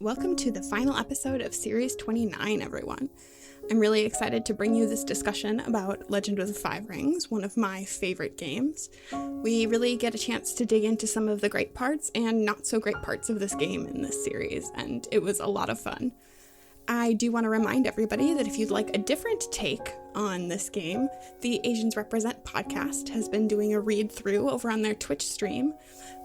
Welcome to the final episode of Series 29, everyone. I'm really excited to bring you this discussion about Legend of the Five Rings, one of my favorite games. We really get a chance to dig into some of the great parts and not so great parts of this game in this series, and it was a lot of fun. I do want to remind everybody that if you'd like a different take on this game, the Asians Represent podcast has been doing a read-through over on their Twitch stream.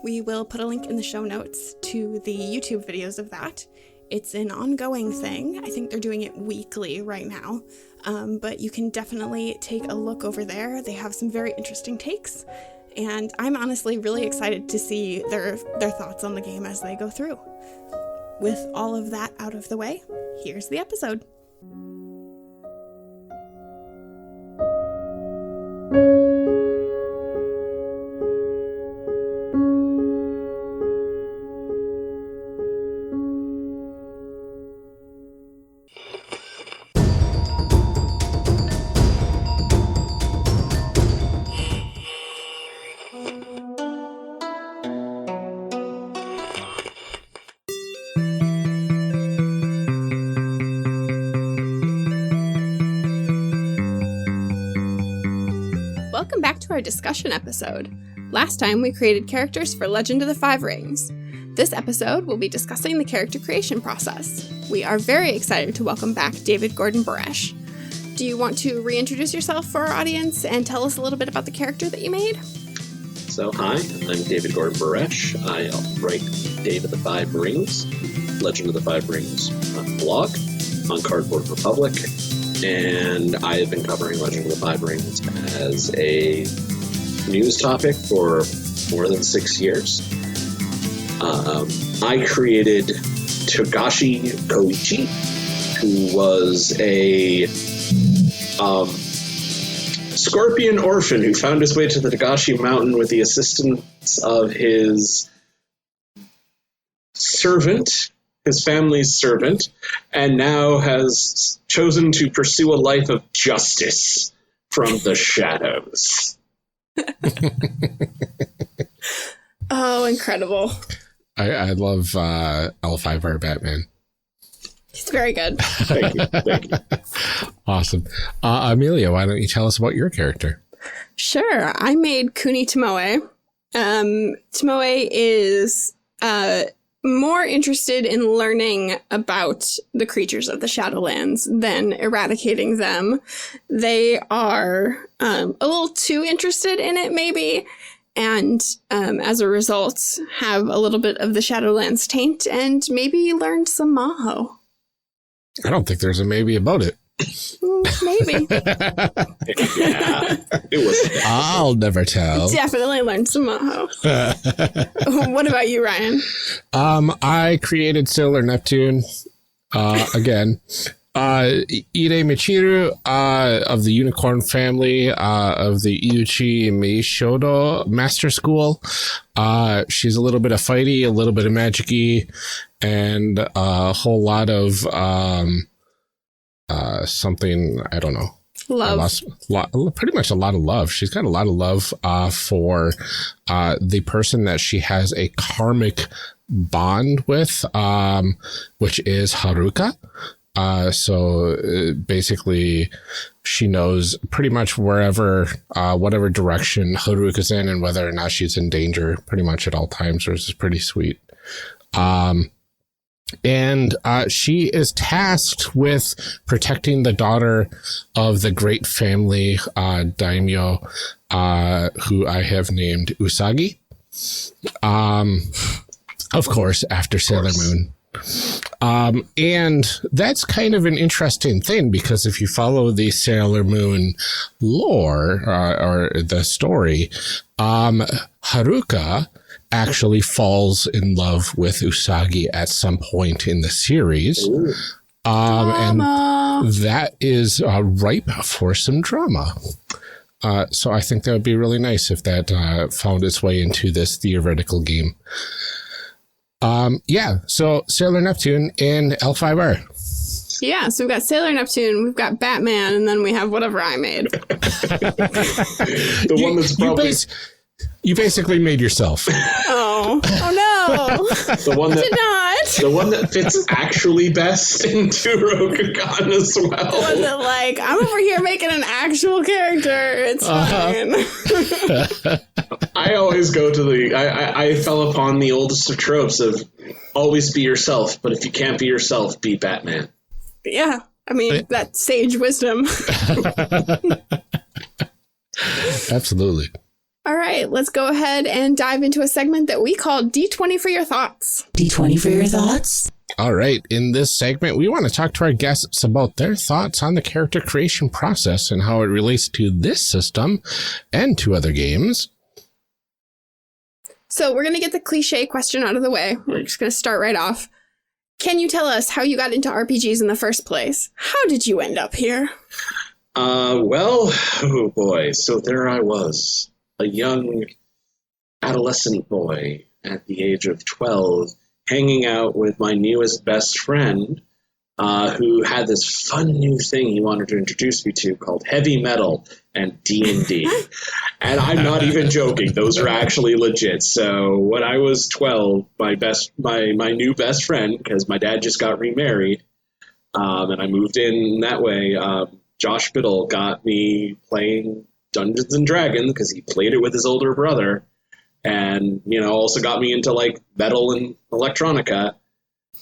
We will put a link in the show notes to the YouTube videos of that. It's an ongoing thing. I think they're doing it weekly right now, but you can definitely take a look over there. They have some very interesting takes, and I'm honestly really excited to see their thoughts on the game as they go through. With all of that out of the way, here's the episode. Welcome back to our discussion episode. Last time we created characters for Legend of the Five Rings. This episode we'll be discussing the character creation process. We are very excited to welcome back David Gordon Bursesh. Do you want to reintroduce yourself for our audience and tell us a little bit about the character that you made? So hi, I'm David Gordon Bursesh. I write Dave of the Five Rings, Legend of the Five Rings blog on Cardboard Republic. And I have been covering Legend of the Five Rings as a news topic for more than 6 years. I created Togashi Koichi, who was a scorpion orphan who found his way to the Togashi Mountain with the assistance of his servant, his family's servant, and now has chosen to pursue a life of justice from the shadows. Oh, incredible. I love L5R Batman. He's very good. Thank you. Awesome. Amelia, why don't you tell us about your character? Sure. I made Kuni Tomoe. Tomoe is more interested in learning about the creatures of the Shadowlands than eradicating them. They are a little too interested in it, maybe, and as a result, have a little bit of the Shadowlands taint and maybe learned some Maho. I don't think there's a maybe about it. Maybe. Yeah, it was. I'll never tell. Definitely learned some Maho. What about you, Ryan? I created Sailor Neptune again. Ide Michiru of the Unicorn family of the Iuchi Meishodo Master School. She's a little bit of fighty, a little bit of magic-y, and a whole lot of something, I don't know. Love. Pretty much a lot of love. She's got a lot of love for the person that she has a karmic bond with, which is Haruka. So basically, she knows pretty much wherever, whatever direction Haruka's in and whether or not she's in danger pretty much at all times, which is pretty sweet. And she is tasked with protecting the daughter of the great family daimyo, who I have named Usagi. Of course, after Sailor Moon. And that's kind of an interesting thing, because if you follow the Sailor Moon lore or the story, Haruka actually falls in love with Usagi at some point in the series. And that is ripe for some drama. So I think that would be really nice if that found its way into this theoretical game. So Sailor Neptune in L5R. Yeah, so we've got Sailor Neptune, we've got Batman, and then we have whatever I made. The one that's probably... You basically made yourself. Oh no! The one that... Did not. What? The one that fits actually best into Rokugan as well. The one that, like, I'm over here making an actual character. It's fine. I always go to I fell upon the oldest of tropes of always be yourself, but if you can't be yourself, be Batman. Yeah. I mean, that's sage wisdom. Absolutely. All right, let's go ahead and dive into a segment that we call D20 for your thoughts. D20 for your thoughts? All right. In this segment, we want to talk to our guests about their thoughts on the character creation process and how it relates to this system and to other games. So we're going to get the cliche question out of the way. We're just going to start right off. Can you tell us how you got into RPGs in the first place? How did you end up here? Well, oh boy. So there I was, a young adolescent boy at the age of 12, hanging out with my newest best friend, who had this fun new thing he wanted to introduce me to called heavy metal and D&D. And I'm not even joking. Those are actually legit. So when I was 12, my new best friend, because my dad just got remarried, and I moved in that way, Josh Biddle got me playing Dungeons and Dragons because he played it with his older brother, and also got me into like metal and electronica,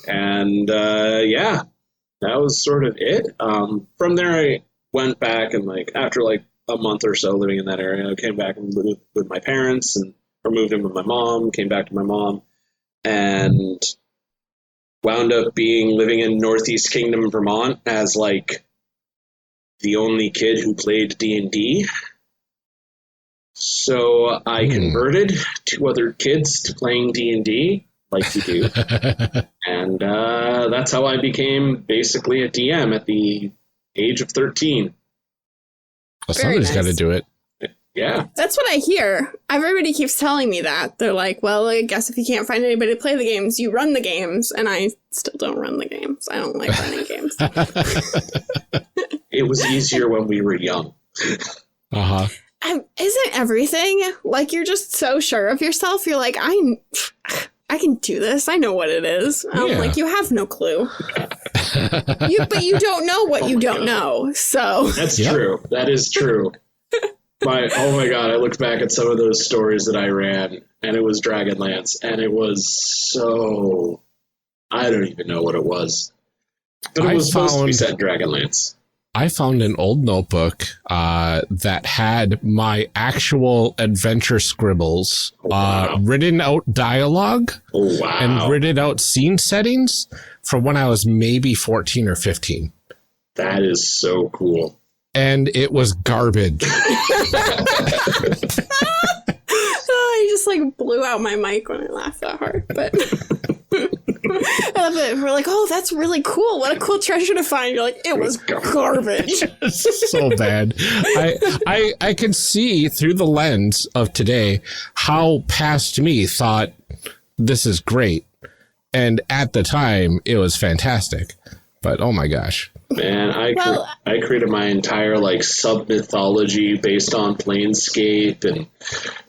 and yeah, that was sort of it. From there, I went back and like after like a month or so living in that area, I came back and lived with my parents, or moved in with my mom. Came back to my mom, and wound up living in Northeast Kingdom, Vermont, as like the only kid who played D&D. So I converted 2 other kids to playing D&D, like you do. And that's how I became basically a DM at the age of 13. Well, somebody's got to do it. Yeah. That's what I hear. Everybody keeps telling me that. They're like, well, I guess if you can't find anybody to play the games, you run the games. And I still don't run the games. I don't like running games. It was easier when we were young. Uh-huh. Isn't everything? Like, you're just so sure of yourself. You're like, I can do this. I know what it is. Yeah. Like, you have no clue. But you don't know what you don't know. So That's true. That is true. Oh my God, I looked back at some of those stories that I ran, and it was Dragonlance, and it was so... I don't even know what it was. But it was supposed to be set in Dragonlance. I found an old notebook that had my actual adventure scribbles, written out dialogue, and written out scene settings from when I was maybe 14 or 15. That is so cool. And it was garbage. I just like blew out my mic when I laughed that hard. But I love it. We're like, oh, that's really cool. What a cool treasure to find. You're like, it was garbage. So bad. I can see through the lens of today how past me thought this is great. And at the time, it was fantastic. But oh my gosh. Man, I created my entire like sub mythology based on Planescape and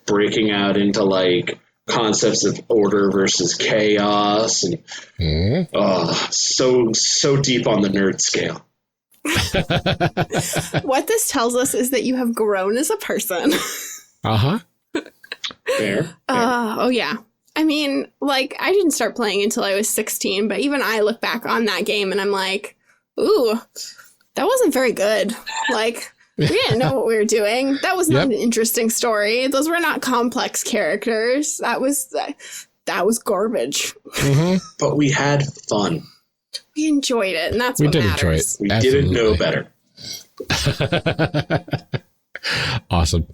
breaking out into like concepts of order versus chaos and so deep on the nerd scale. What this tells us is that you have grown as a person. Uh-huh. Fair. Oh yeah. I mean, like, I didn't start playing until I was 16, but even I look back on that game and I'm like, ooh, that wasn't very good. Like, we didn't know what we were doing. That was not an interesting story. Those were not complex characters. That was garbage. Mm-hmm. But we had fun. We enjoyed it, and that's what matters. We didn't know better. Awesome.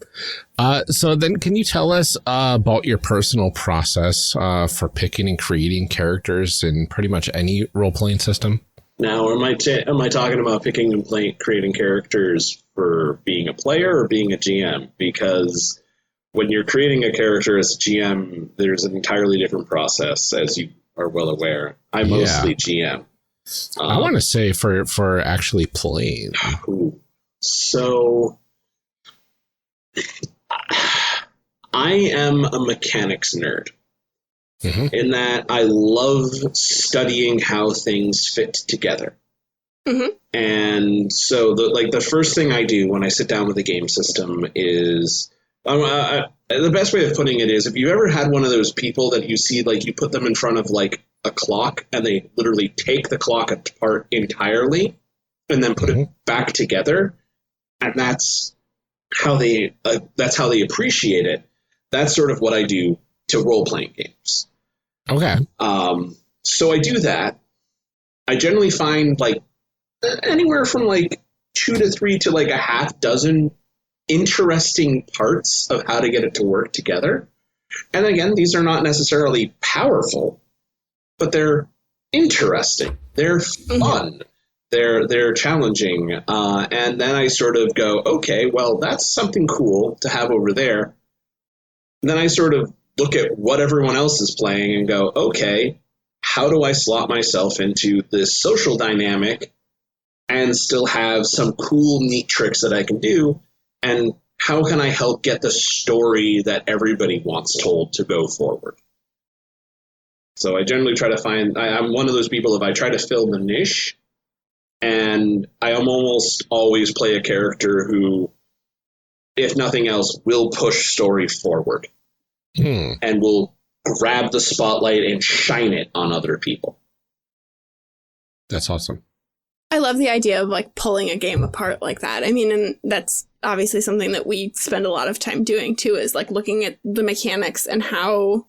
So then can you tell us about your personal process for picking and creating characters in pretty much any role-playing system? Now, am I talking about picking and creating characters for being a player or being a GM? Because when you're creating a character as a GM, there's an entirely different process, as you are well aware. I mostly GM. I want to say for actually playing. So I am a mechanics nerd. in that I love studying how things fit together. And so the first thing I do when I sit down with a game system is the best way of putting it is, if you ever had one of those people that you see, like, you put them in front of like a clock and they literally take the clock apart entirely and then put it back together, and that's how they appreciate it. That's sort of what I do to role-playing games. Okay. So I do that. I generally find like anywhere from like 2 to 3 to like a half dozen interesting parts of how to get it to work together. And again, these are not necessarily powerful, but they're interesting. They're fun. They're challenging. And then I sort of go, okay, well, that's something cool to have over there. And then I sort of look at what everyone else is playing and go, okay, how do I slot myself into this social dynamic and still have some cool, neat tricks that I can do? And how can I help get the story that everybody wants told to go forward? So I generally try to find, I'm one of those people, if I try to fill the niche, and I am almost always play a character who, if nothing else, will push story forward and will grab the spotlight and shine it on other people. That's awesome. I love the idea of like pulling a game apart like that. I mean, and that's obviously something that we spend a lot of time doing too, is like looking at the mechanics and how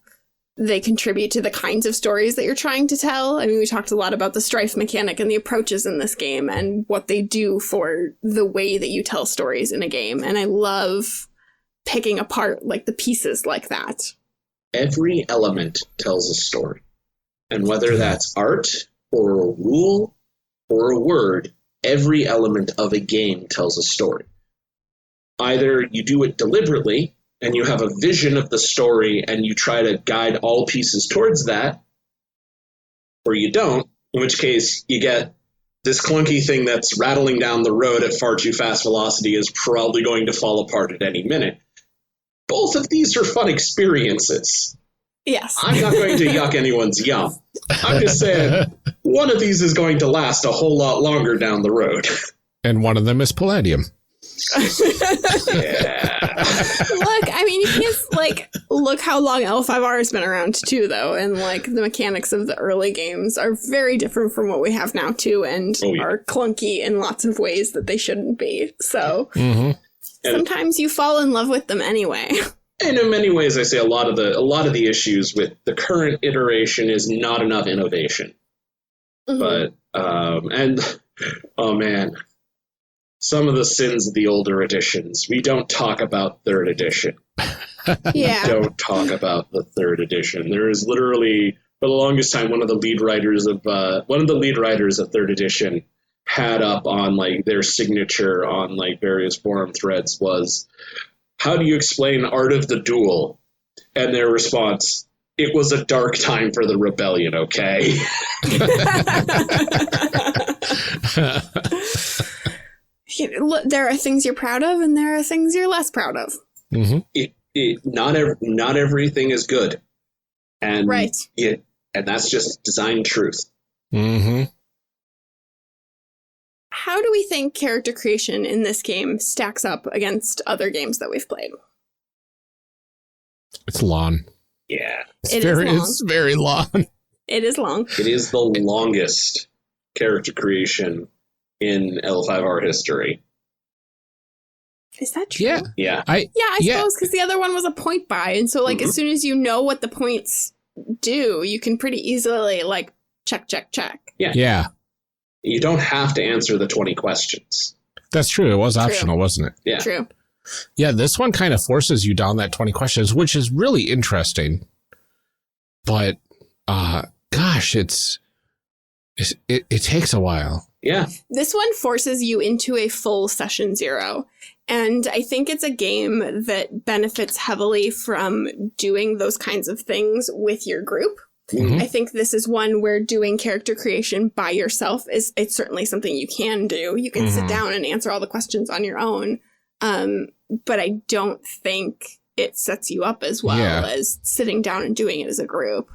they contribute to the kinds of stories that you're trying to tell. I mean, we talked a lot about the strife mechanic and the approaches in this game and what they do for the way that you tell stories in a game. And I love picking apart like the pieces like that. Every element tells a story. And whether that's art or a rule or a word, every element of a game tells a story. Either you do it deliberately and you have a vision of the story and you try to guide all pieces towards that, or you don't, in which case you get this clunky thing that's rattling down the road at far too fast velocity is probably going to fall apart at any minute. Both of these are fun experiences. Yes. I'm not going to yuck anyone's yum. I'm just saying one of these is going to last a whole lot longer down the road. And one of them is Palladium. Yeah. Look, I mean, you can't, look how long L5R has been around, too, though. And, the mechanics of the early games are very different from what we have now, too, and are clunky in lots of ways that they shouldn't be. So sometimes you fall in love with them anyway. And in many ways, I say a lot of the issues with the current iteration is not enough innovation. But, oh man, some of the sins of the older editions. We don't talk about third edition. Yeah. We don't talk about the third edition. There is literally, for the longest time, one of the lead writers of third edition had up on their signature on various forum threads was, how do you explain Art of the Duel? And their response, it was a dark time for the rebellion, okay? There are things you're proud of, and there are things you're less proud of. Not everything is good. And right. And that's just design truth. How do we think character creation in this game stacks up against other games that we've played? It's long. Yeah. It's very long. It is long. It is the longest character creation in L5R history. Is that true? Yeah. Yeah. I suppose, because the other one was a point buy, and so as soon as you know what the points do, you can pretty easily check. Yeah. Yeah. You don't have to answer the 20 questions. That's true. It was optional, wasn't it? Yeah. True. Yeah, this one kind of forces you down that 20 questions, which is really interesting. But, gosh, it takes a while. Yeah. This one forces you into a full session 0. And I think it's a game that benefits heavily from doing those kinds of things with your group. I think this is one where doing character creation by yourself it's certainly something you can do. You can sit down and answer all the questions on your own. But I don't think it sets you up as well as sitting down and doing it as a group.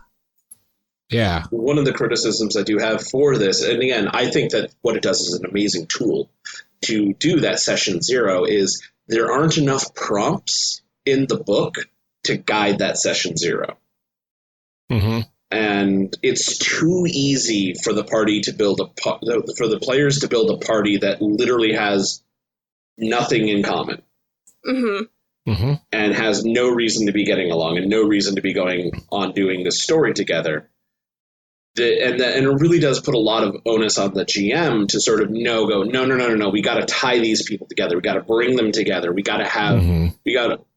Yeah. One of the criticisms I do have for this, and again, I think that what it does is an amazing tool to do that session 0, is there aren't enough prompts in the book to guide that session 0. Mm-hmm. And it's too easy for the party to build for the players to build a party that literally has nothing in common. Mm-hmm. Mm-hmm. And has no reason to be getting along and no reason to be going on doing this story together. And it really does put a lot of onus on the GM to sort of no, we got to tie these people together. We got to bring them together. We got to have,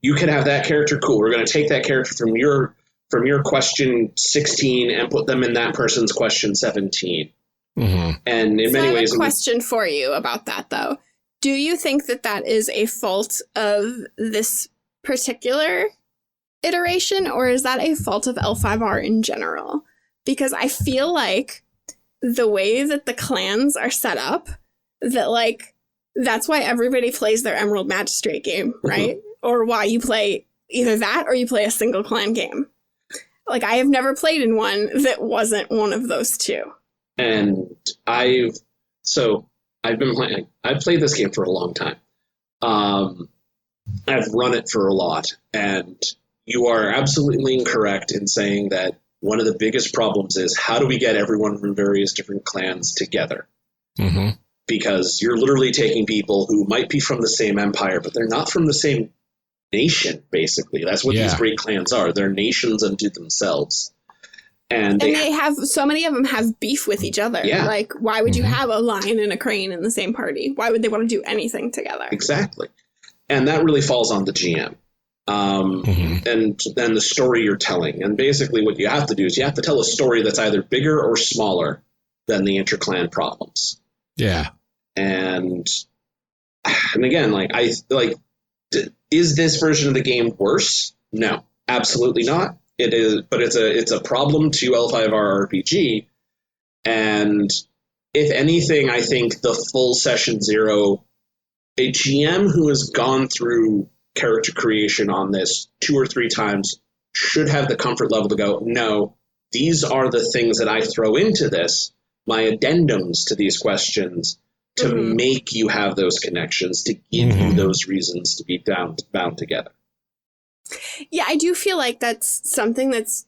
you can have that character. Cool. We're going to take that character from your question 16 and put them in that person's question 17. Mm-hmm. And in many ways, I have a question for you about that, though. Do you think that is a fault of this particular iteration, or is that a fault of L5R in general? Because I feel like the way that the clans are set up, that like that's why everybody plays their Emerald Magistrate game, right? Or why you play either that or you play a single clan game. Like, I have never played in one that wasn't one of those two. And I've played this game for a long time. I've run it for a lot, and you are absolutely incorrect in saying that one of the biggest problems is how do we get everyone from various different clans together? Mm-hmm. Because you're literally taking people who might be from the same empire, but they're not from the same nation, basically. That's what these great clans are. They're nations unto themselves. And they have, so many of them have beef with each other. Yeah. Like, why would you have a lion and a crane in the same party? Why would they want to do anything together? Exactly. And that really falls on the GM. And then the story you're telling. And basically what you have to do is you have to tell a story that's either bigger or smaller than the interclan problems. Yeah. And again, is this version of the game worse? No, absolutely not. It is, but it's a problem to L5R RPG. And if anything, I think the full session 0, a GM who has gone through character creation on this 2 or 3 times should have the comfort level to go, no, these are the things that I throw into this, my addendums to these questions, to make you have those connections, to give you those reasons to be bound together. Yeah, I do feel like that's something that's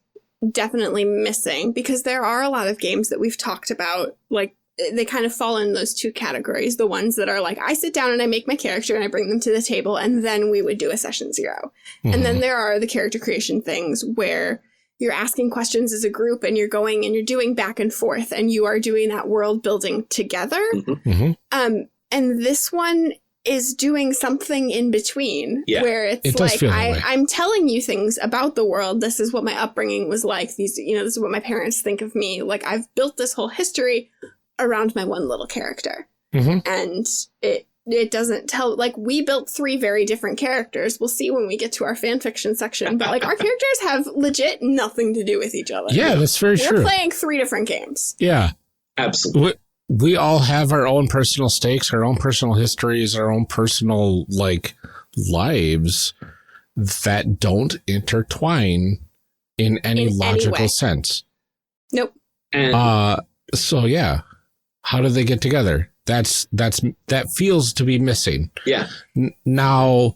definitely missing, because there are a lot of games that we've talked about, like, they kind of fall in those 2 categories. The ones that are like, I sit down and I make my character and I bring them to the table, and then we would do a session 0. And then there are the character creation things where you're asking questions as a group and you're going and you're doing back and forth and you are doing that world building together. And this one is doing something in between where it's like, I'm telling you things about the world. This is what my upbringing was like. This is what my parents think of me. Like, I've built this whole history around my one little character. And it doesn't tell, like, we built 3 very different characters. We'll see when we get to our fan fiction section, but like, our characters have legit nothing to do with each other. Yeah, that's very true. We're playing 3 different games. Yeah. Absolutely. We all have our own personal stakes, our own personal histories, our own personal, like, lives that don't intertwine in any logical sense. Nope. And so yeah, how do they get together? That feels to be missing. Yeah. Now,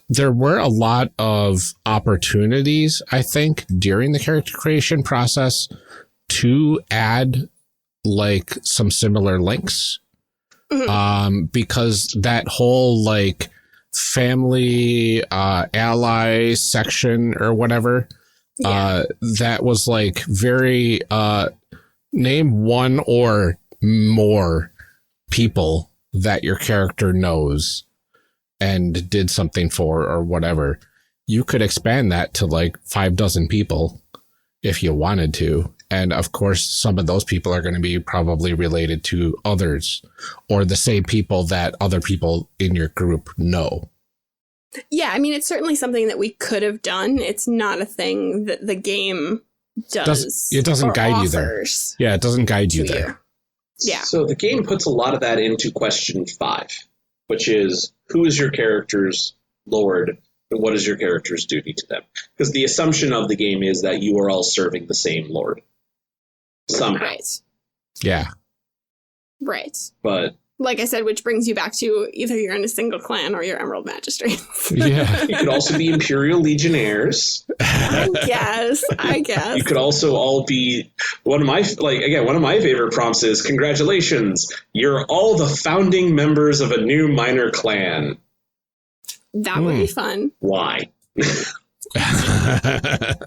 there were a lot of opportunities, I think, during the character creation process to add like some similar links. Because that whole like family ally section or whatever, that was like very name 1 or more people that your character knows and did something for or whatever. You could expand that to like 5 dozen people if you wanted to. And of course, some of those people are going to be probably related to others or the same people that other people in your group know. Yeah, I mean, it's certainly something that we could have done. It's not a thing that the game does. It doesn't guide you there. Yeah, it doesn't guide you there. Yeah. So the game puts a lot of that into question 5, which is, who is your character's lord and what is your character's duty to them? Because the assumption of the game is that you are all serving the same lord. somehow. Right. Yeah. Right. But like I said, which brings you back to either you're in a single clan or you're Emerald Magistrates. Yeah. you could also be Imperial Legionnaires. I guess. You could also all be one of my favorite prompts is congratulations, you're all the founding members of a new minor clan. That would be fun. Why?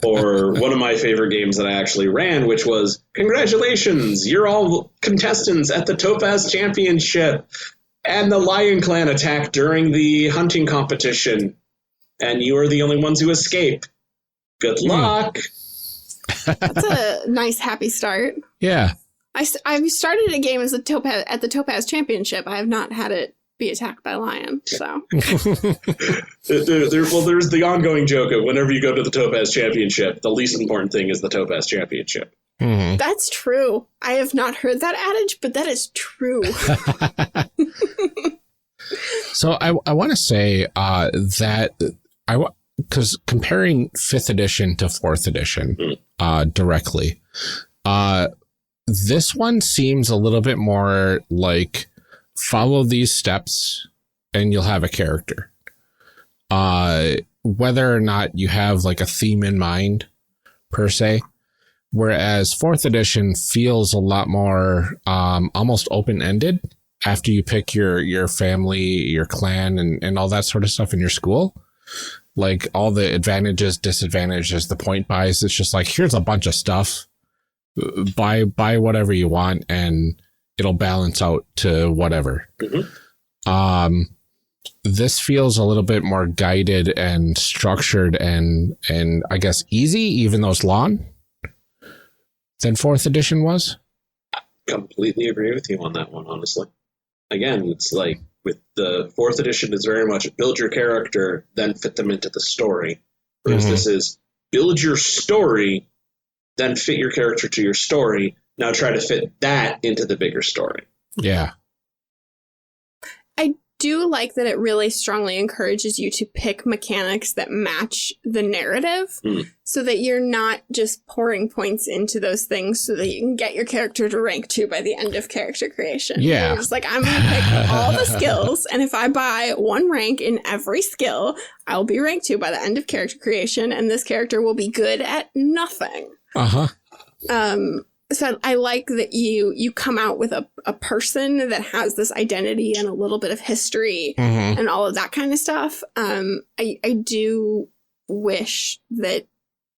Or one of my favorite games that I actually ran, which was congratulations, you're all contestants at the Topaz Championship, and the Lion Clan attacked during the hunting competition, and you are the only ones who escape. Good luck. That's a nice, happy start. Yeah. I've started a game as at the Topaz Championship. I have not had it be attacked by a lion. So there's the ongoing joke of whenever you go to the Topaz Championship, the least important thing is the Topaz Championship. Mm-hmm. That's true. I have not heard that adage, but that is true. So I want to say because comparing 5th edition to 4th edition directly, this one seems a little bit more like follow these steps and you'll have a character. Whether or not you have like a theme in mind per se, whereas 4th edition feels a lot more almost open-ended after you pick your family, your clan, and all that sort of stuff in your school. Like all the advantages, disadvantages, the point buys, it's just like, here's a bunch of stuff. Buy whatever you want and it'll balance out to whatever. Mm-hmm. This feels a little bit more guided and structured and I guess easy, even though it's long, than 4th edition was. I completely agree with you on that one, honestly. Again, it's like with the 4th edition is very much build your character, then fit them into the story. Whereas this is build your story, then fit your character to your story. Now try to fit that into the bigger story. Yeah. I do like that it really strongly encourages you to pick mechanics that match the narrative so that you're not just pouring points into those things so that you can get your character to rank 2 by the end of character creation. Yeah. You're just like, I'm going to pick all the skills, and if I buy 1 rank in every skill, I'll be rank 2 by the end of character creation, and this character will be good at nothing. Uh-huh. So I like that you come out with a person that has this identity and a little bit of history and all of that kind of stuff. I do wish that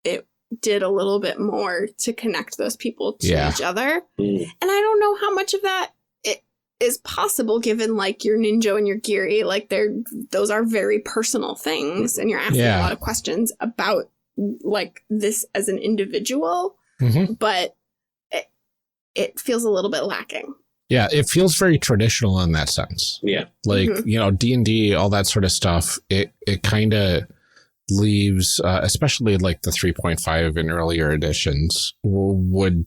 it did a little bit more to connect those people to each other. And I don't know how much of that is possible given like your Ninja and your Giri. Like those are very personal things and you're asking a lot of questions about like this as an individual. But it feels a little bit lacking. Yeah, it feels very traditional in that sense. Yeah. Like, you know, D&D, all that sort of stuff, it kind of leaves, especially like the 3.5 and earlier editions, would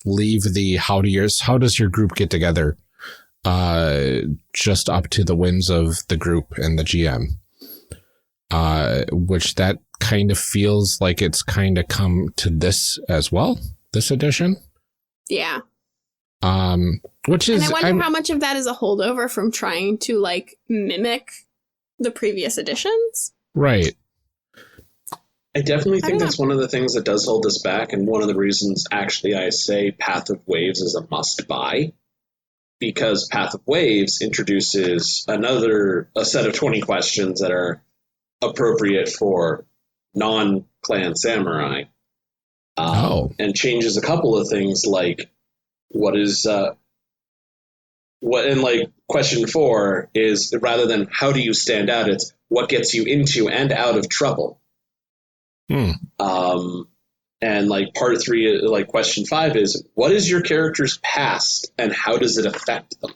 leave the how does your group get together just up to the whims of the group and the GM. Which that kind of feels like it's kind of come to this as well, this edition. Yeah. Which is, and I wonder how much of that is a holdover from trying to like mimic the previous editions. Right. I definitely think that's one of the things that does hold us back, and one of the reasons actually I say Path of Waves is a must buy, because Path of Waves introduces a set of 20 questions that are appropriate for non-clan samurai. And changes a couple of things like question 4 is rather than how do you stand out, it's what gets you into and out of trouble. And like part 3, like question 5 is what is your character's past and how does it affect them?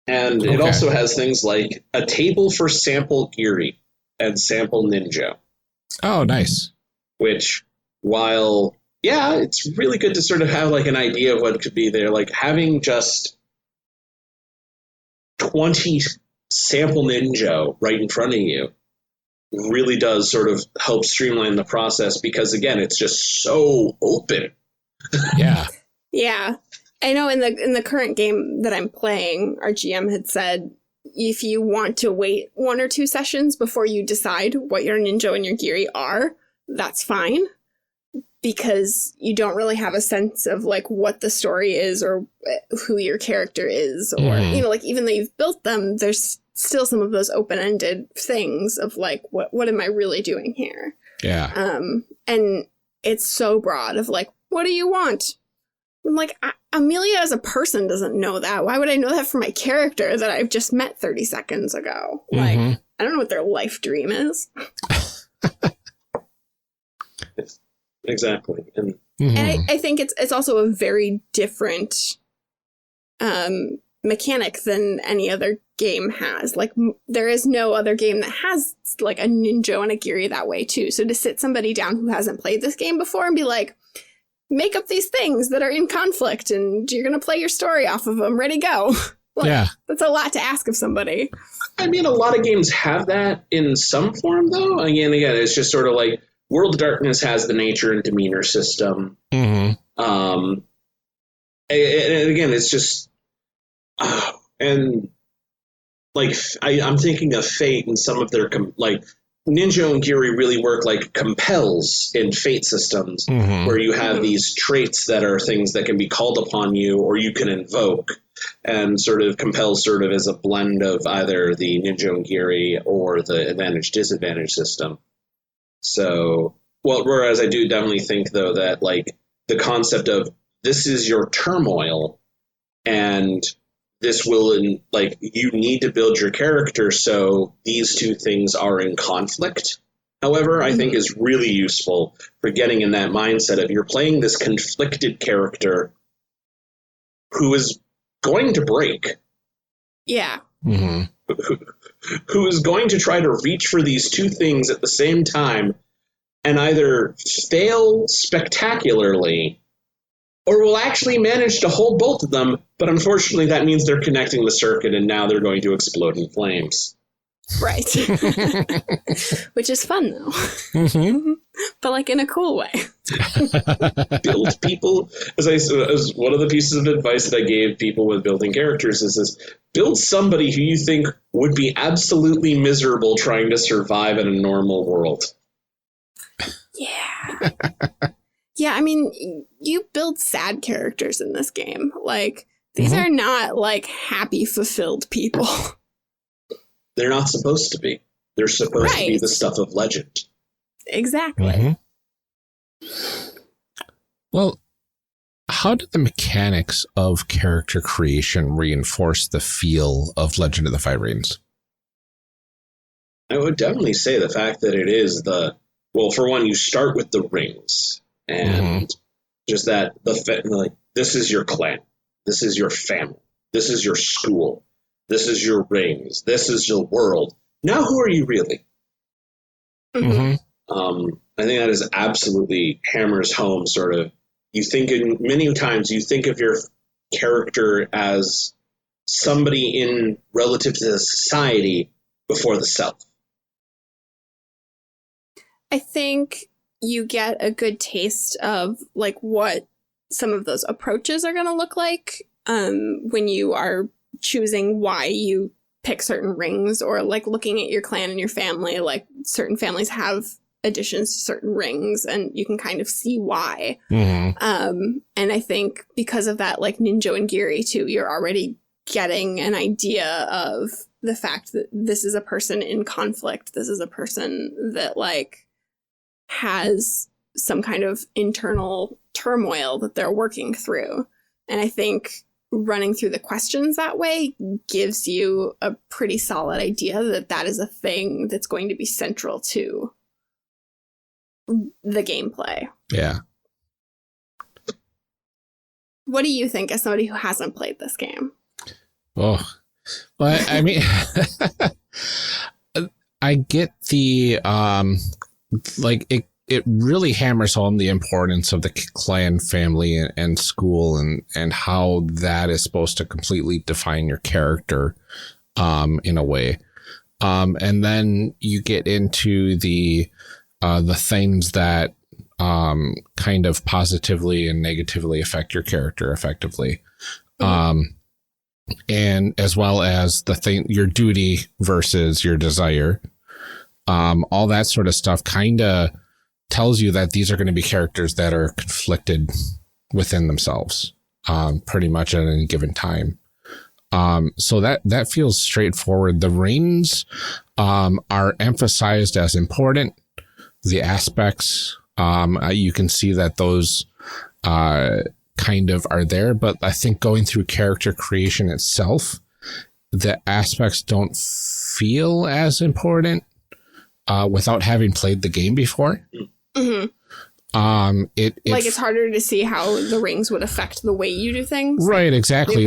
And it also has things like a table for sample Giri and sample Ninja. Oh, nice. Which, while, it's really good to sort of have like an idea of what could be there, like having just 20 sample Ninja right in front of you really does sort of help streamline the process because, again, it's just so open. Yeah. Yeah. I know in the current game that I'm playing, our GM had said if you want to wait 1 or 2 sessions before you decide what your Ninjo and your Giri are, that's fine. Because you don't really have a sense of like what the story is or who your character is. Or, you know, like even though you've built them, there's still some of those open-ended things of like, what am I really doing here? Yeah. And it's so broad of like, what do you want? I'm like, Amelia as a person doesn't know that. Why would I know that for my character that I've just met 30 seconds ago? Like, I don't know what their life dream is. Exactly. And I think it's also a very different mechanic than any other game has. Like, there is no other game that has like a Ninja and a Giri that way too. So to sit somebody down who hasn't played this game before and be like, make up these things that are in conflict and you're going to play your story off of them, ready, go. Like, yeah. That's a lot to ask of somebody. I mean, a lot of games have that in some form, though. Again, it's just sort of like World of Darkness has the nature and demeanor system. And again, it's just, and like I'm thinking of Fate and some of their like Ninja and Giri really work like compels in Fate systems, where you have these traits that are things that can be called upon you or you can invoke, and sort of compels sort of as a blend of either the Ninja and Giri or the advantage disadvantage system. So, well, whereas I do definitely think though that like the concept of this is your turmoil and this will, like, you need to build your character so these two things are in conflict. However, I think is really useful for getting in that mindset of you're playing this conflicted character who is going to break. Yeah. Who is going to try to reach for these two things at the same time and either fail spectacularly or will actually manage to hold both of them, but unfortunately that means they're connecting the circuit and now they're going to explode in flames. Right. Which is fun, though. But like in a cool way. Build people, as one of the pieces of advice that I gave people with building characters is this: build somebody who you think would be absolutely miserable trying to survive in a normal world. Yeah. Yeah, I mean, you build sad characters in this game. Like, these are not, like, happy, fulfilled people. They're not supposed to be. They're supposed to be the stuff of legend. Exactly. Well, how do the mechanics of character creation reinforce the feel of Legend of the Five Rings? I would definitely say the fact that it is well, for one, you start with the rings. And just that, like, this is your clan. This is your family. This is your school. This is your rings. This is your world. Now, who are you really? I think that is absolutely hammers home sort of. Many times you think of your character as somebody in relative to the society before the self. I think you get a good taste of like what some of those approaches are going to look like when you are choosing why you pick certain rings, or like looking at your clan and your family. Like, certain families have additions to certain rings and you can kind of see why. And I think because of that, like Ninja and Giri too, you're already getting an idea of the fact that this is a person in conflict. This is a person that like has some kind of internal turmoil that they're working through. And I think running through the questions that way gives you a pretty solid idea that that is a thing that's going to be central to the gameplay. Yeah. What do you think as somebody who hasn't played this game? Oh, well, I mean, I get the, like it really hammers home the importance of the clan, family, and school, and how that is supposed to completely define your character, in a way. And then you get into the things that kind of positively and negatively affect your character effectively. And as well as your duty versus your desire. All that sort of stuff kind of tells you that these are going to be characters that are conflicted within themselves, pretty much at any given time. So that feels straightforward. The rings are emphasized as important. The aspects, you can see that those kind of are there, but I think going through character creation itself, the aspects don't feel as important without having played the game before. Mm-hmm. It's harder to see how the rings would affect the way you do things. Right, exactly.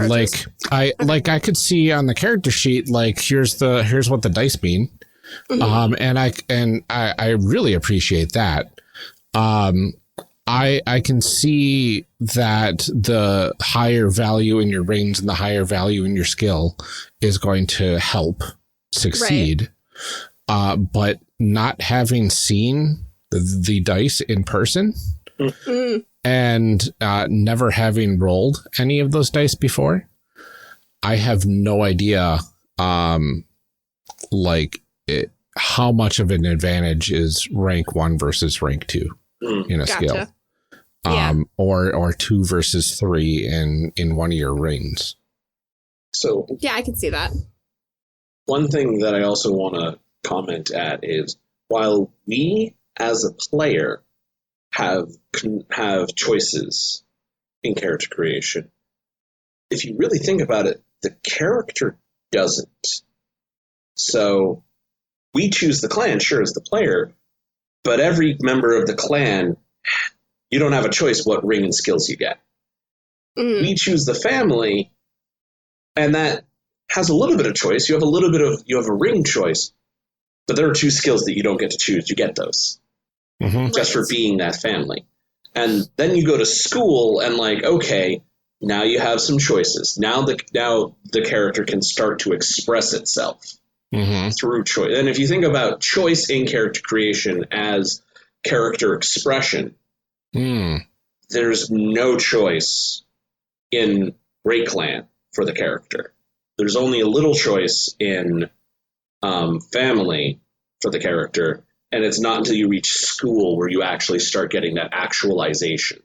I could see on the character sheet, like, here's what the dice mean. Mm-hmm. And I really appreciate that. I can see that the higher value in your rings and the higher value in your skill is going to help succeed. Right. But not having seen the dice in person and never having rolled any of those dice before, I have no idea how much of an advantage is rank 1 versus rank 2 in a skill. Or 2 versus 3 in one of your rings. So yeah, I can see that. One thing that I also want to comment at is, while we as a player have choices in character creation, if you really think about it, the character doesn't. So we choose the clan, sure, as the player, but every member of the clan, you don't have a choice what ring and skills you get. We choose the family, and that has a little bit of choice. You have a ring choice, but there are 2 skills that you don't get to choose. You get those just for being that family. And then you go to school and okay, now you have some choices. Now the character can start to express itself through choice. And if you think about choice in character creation as character expression, there's no choice in Great Clan for the character. There's only a little choice in family for the character, and it's not until you reach school where you actually start getting that actualization.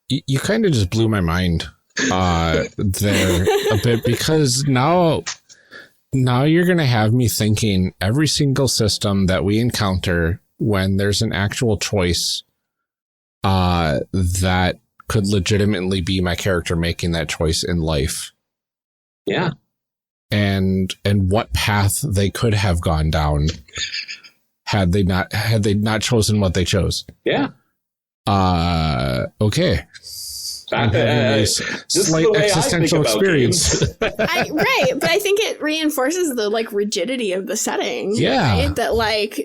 You kind of just blew my mind there a bit, because now you're going to have me thinking every single system that we encounter when there's an actual choice that could legitimately be my character making that choice in life. Yeah. And what path they could have gone down had they not chosen what they chose. Yeah. Okay. Slight existential experience. Right, but I think it reinforces the rigidity of the setting. Yeah, right? That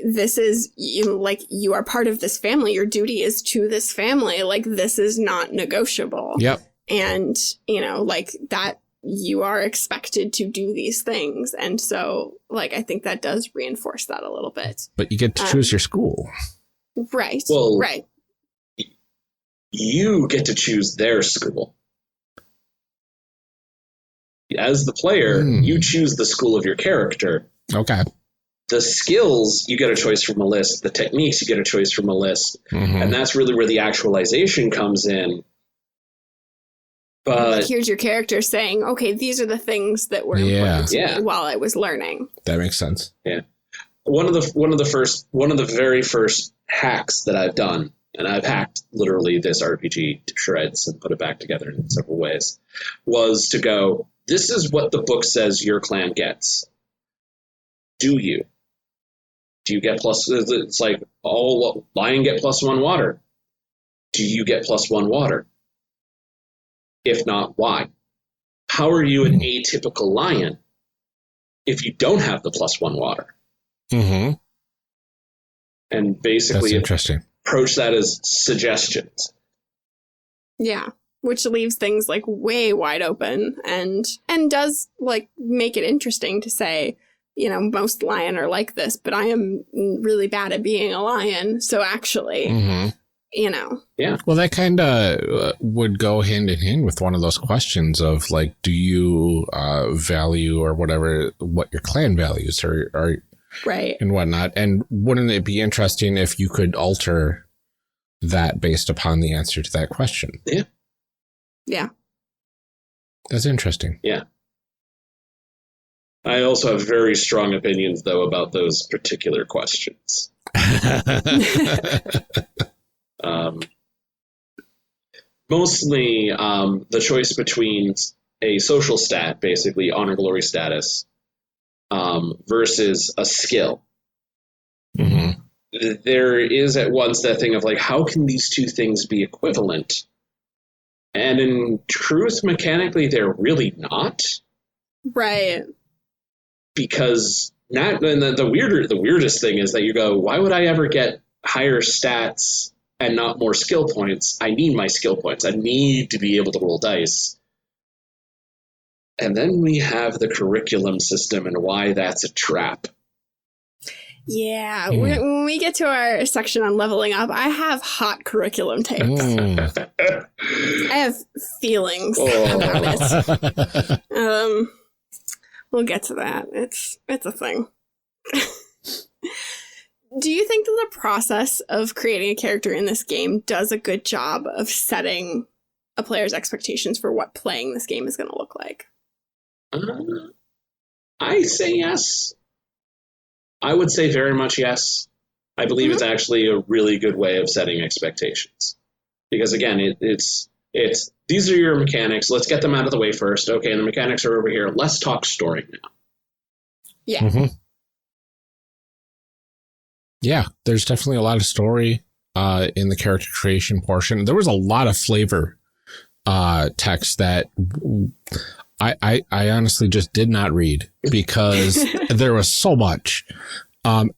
this is you are part of this family. Your duty is to this family. This is not negotiable. Yep. And that you are expected to do these things, and so I think that does reinforce that a little bit. But you get to choose your school. Right. Well, right. You get to choose their school. As the player, you choose the school of your character. Okay. The skills, you get a choice from a list. The techniques, you get a choice from a list. And that's really where the actualization comes in. But here's your character saying, okay, these are the things that were important to me while I was learning. That makes sense. Yeah. One of the very first hacks that I've done, and I've hacked literally this RPG to shreds and put it back together in several ways, was to go, this is what the book says your clan gets. Do you? Do you get plus? It's like, lion get +1 water. Do you get +1 water? If not, why? How are you an atypical lion if you don't have the +1 water? And basically, that's interesting. Approach that as suggestions. Yeah, which leaves things way wide open and does make it interesting to say, most lion are like this, but I am really bad at being a lion. So actually, Yeah. Well, that kind of would go hand in hand with one of those questions of like, do you value or whatever, what your clan values are right. and whatnot. And wouldn't it be interesting if you could alter that based upon the answer to that question? Yeah. Yeah. That's interesting. Yeah. I also have very strong opinions, though, about those particular questions. Mostly the choice between a social stat, basically honor glory status, versus a skill. Mm-hmm. There is at once that thing of like, how can these two things be equivalent? And in truth, mechanically, they're really not. Right. Because the weirdest thing is that you go, why would I ever get higher stats and not more skill points? I need my skill points. I need to be able to roll dice. And then we have the curriculum system and why that's a trap. Yeah, when we get to our section on leveling up, I have hot curriculum takes. I have feelings about it. We'll get to that. It's a thing. Do you think that the process of creating a character in this game does a good job of setting a player's expectations for what playing this game is going to look like? I say yes. I would say very much yes. I believe it's actually a really good way of setting expectations. Because again, it's these are your mechanics. Let's get them out of the way first. Okay, and the mechanics are over here. Let's talk story now. Yeah. Mm-hmm. Yeah, there's definitely a lot of story in the character creation portion. There was a lot of flavor text that I honestly just did not read because there was so much.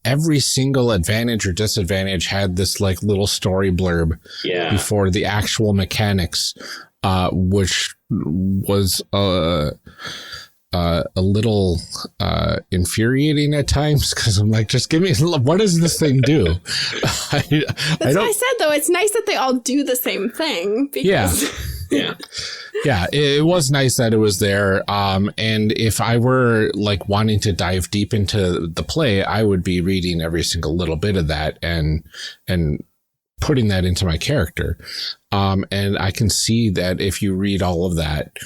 Every single advantage or disadvantage had this like little story blurb before the actual mechanics, which was a little infuriating at times because I'm like, just give me, what does this thing do? That's what I said, though. It's nice that they all do the same thing. Because Yeah, it was nice that it was there. And if I were like wanting to dive deep into the play, I would be reading every single little bit of that and putting that into my character. And I can see that if you read all of that,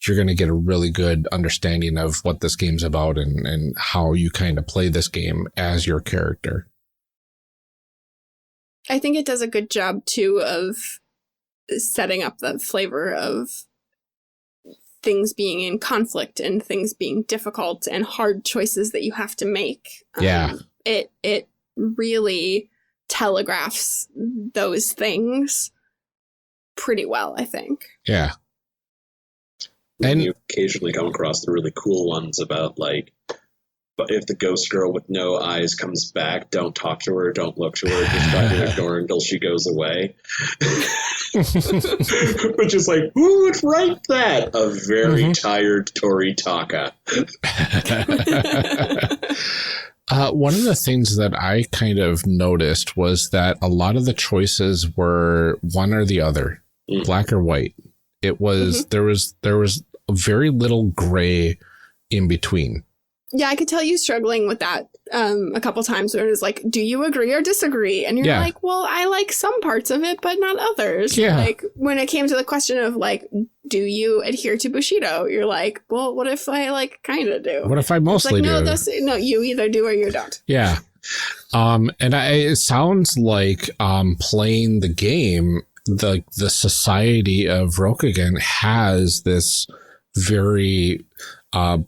you're going to get a really good understanding of what this game's about and how you kind of play this game as your character. I think it does a good job, too, of setting up the flavor of things being in conflict and things being difficult and hard choices that you have to make. It really telegraphs those things pretty well, I think. Yeah. And you occasionally come across the really cool ones about like, but if the ghost girl with no eyes comes back, don't talk to her, don't look to her, just try to ignore her until she goes away. Which is like, who would write that? A very tired Tori Taka. One of the things that I kind of noticed was that a lot of the choices were one or the other, black or white. It was, there was very little gray in between. Yeah, I could tell you struggling with that a couple times where it was like, do you agree or disagree? And you're like, well, I like some parts of it, but not others. Yeah. Like when it came to the question of like, do you adhere to Bushido? You're like, well, what if I like kind of do? What if I mostly do? No, you either do or you don't. Yeah. And it sounds like playing the game, the society of Rokugan has this very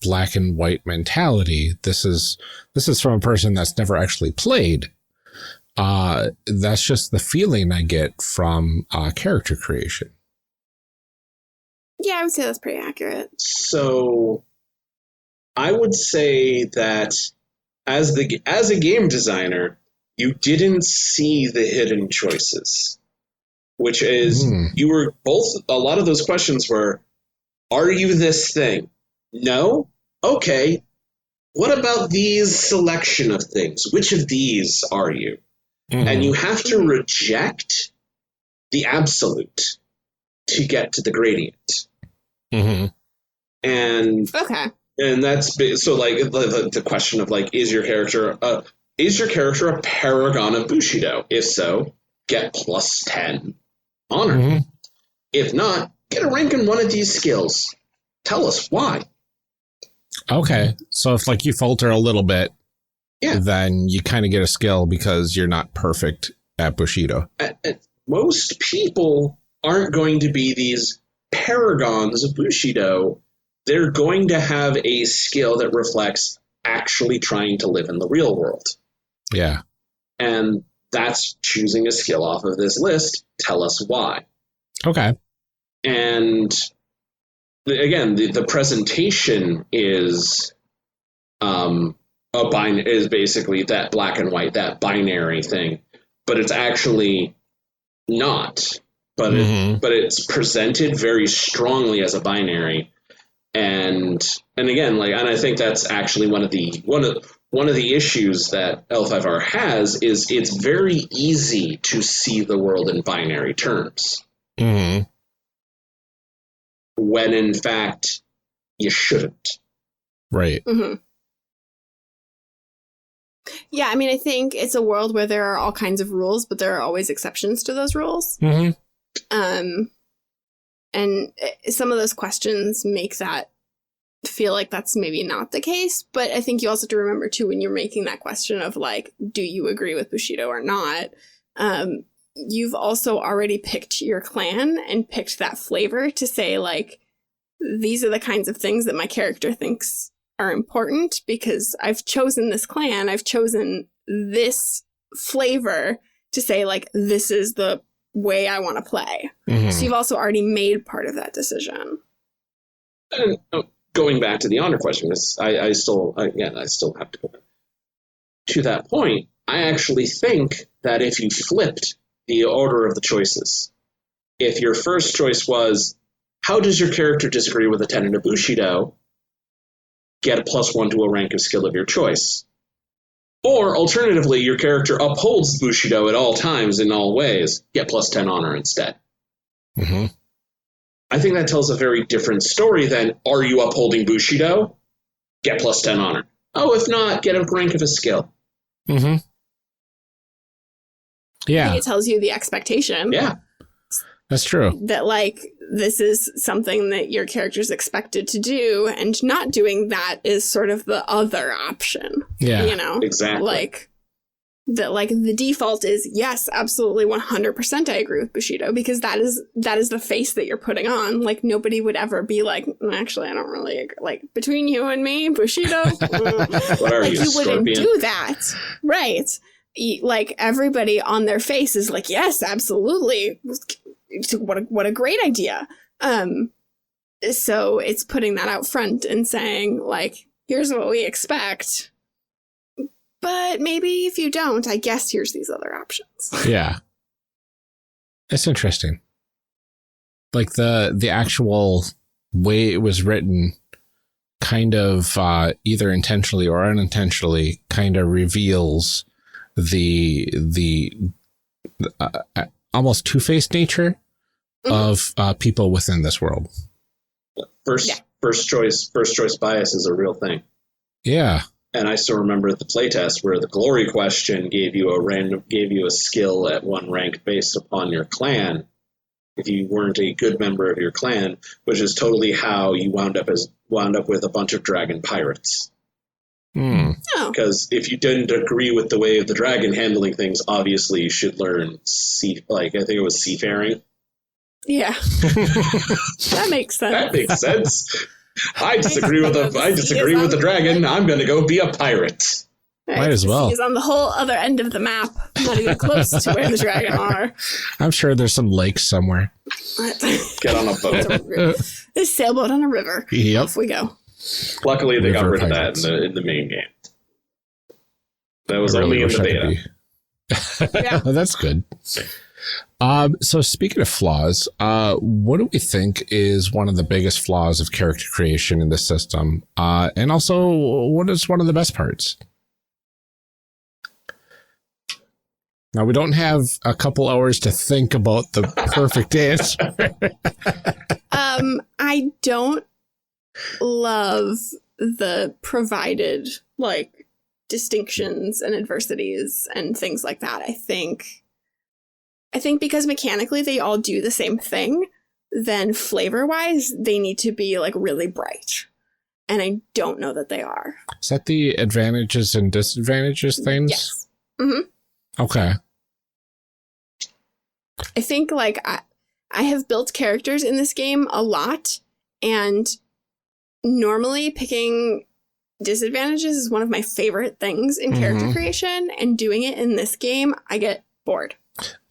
black and white mentality. This is from a person that's never actually played. That's just the feeling I get from character creation. Yeah, I would say that's pretty accurate. So I would say that as a game designer, you didn't see the hidden choices, which is you were both, a lot of those questions were, are you this thing? No? Okay. what about these selection of things? Which of these are you? And you have to reject the absolute to get to the gradient. And that's so like the question of like, is your character a paragon of Bushido? If so, get plus 10 honor. If not, get a rank in one of these skills. Tell us why. Okay, so if like you falter a little bit, then you kind of get a skill because you're not perfect at Bushido. Most people aren't going to be these paragons of Bushido. They're going to have a skill that reflects actually trying to live in the real world. Yeah. And that's choosing a skill off of this list. Tell us why. Okay. And again, the presentation is is basically that black and white, that binary thing, but it's actually not. But it's presented very strongly as a binary, and again, like, and I think that's actually one of the issues that L5R has is it's very easy to see the world in binary terms. When in fact you shouldn't. Right. Yeah, I mean, I think it's a world where there are all kinds of rules, but there are always exceptions to those rules. And some of those questions make that feel like that's maybe not the case. But I think you also have to remember, too, when you're making that question of, like, do you agree with Bushido or not? You've also already picked your clan and picked that flavor to say, like, these are the kinds of things that my character thinks are important because I've chosen this clan. I've chosen this flavor to say, like, this is the way I want to play. So you've also already made part of that decision. And going back to the honor question, I still have to go back to that point. I actually think that if you flipped the order of the choices, if your first choice was, how does your character disagree with a tenet of Bushido? Get a +1 to a rank of skill of your choice. Or alternatively, your character upholds Bushido at all times in all ways. Get +10 honor instead. I think that tells a very different story than, are you upholding Bushido? Get +10 honor. Oh, if not, get a rank of a skill. I think it tells you the expectation. Yeah. That's true. That, like, this is something that your character's expected to do, and not doing that is sort of the other option. Yeah. You know? Exactly. Like, the default is, yes, absolutely 100% I agree with Bushido, because that is the face that you're putting on. Like, nobody would ever be like, actually, I don't really agree. Like, between you and me, Bushido? What are like, you wouldn't Scorpion? do that. Right. Like, everybody on their face is like, yes, absolutely. What a great idea. So it's putting that out front and saying, like, here's what we expect. But maybe if you don't, I guess here's these other options. Yeah. It's interesting. Like the actual way it was written kind of either intentionally or unintentionally kind of reveals the almost two-faced nature of people within this world. First choice bias is a real thing. Yeah. And I still remember the playtest where the glory question gave you a skill at one rank based upon your clan if you weren't a good member of your clan, which is totally how you wound up with a bunch of dragon pirates. Because if you didn't agree with the way of the dragon handling things, obviously you should learn I think it was seafaring. Yeah. That makes sense. That makes sense. I disagree with the dragon. I'm going to go be a pirate. Right, might as well. He's on the whole other end of the map, not even close to where the dragon are. I'm sure there's some lakes somewhere. Get on a boat. A sailboat on a river. Yep. Off we go. Luckily, they got River rid of pirates. that in the main game. That was only in the beta. Yeah. Oh, that's good. So speaking of flaws, what do we think is one of the biggest flaws of character creation in this system? And also, what is one of the best parts? Now, we don't have a couple hours to think about the perfect answer. I don't love the provided, like, distinctions and adversities and things like that. I think because mechanically they all do the same thing, then flavor-wise, they need to be, like, really bright. And I don't know that they are. Is that the advantages and disadvantages things? Yes. Mm-hmm. Okay. I think, like, I have built characters in this game a lot, and normally picking disadvantages is one of my favorite things in character creation, and doing it in this game, I get bored.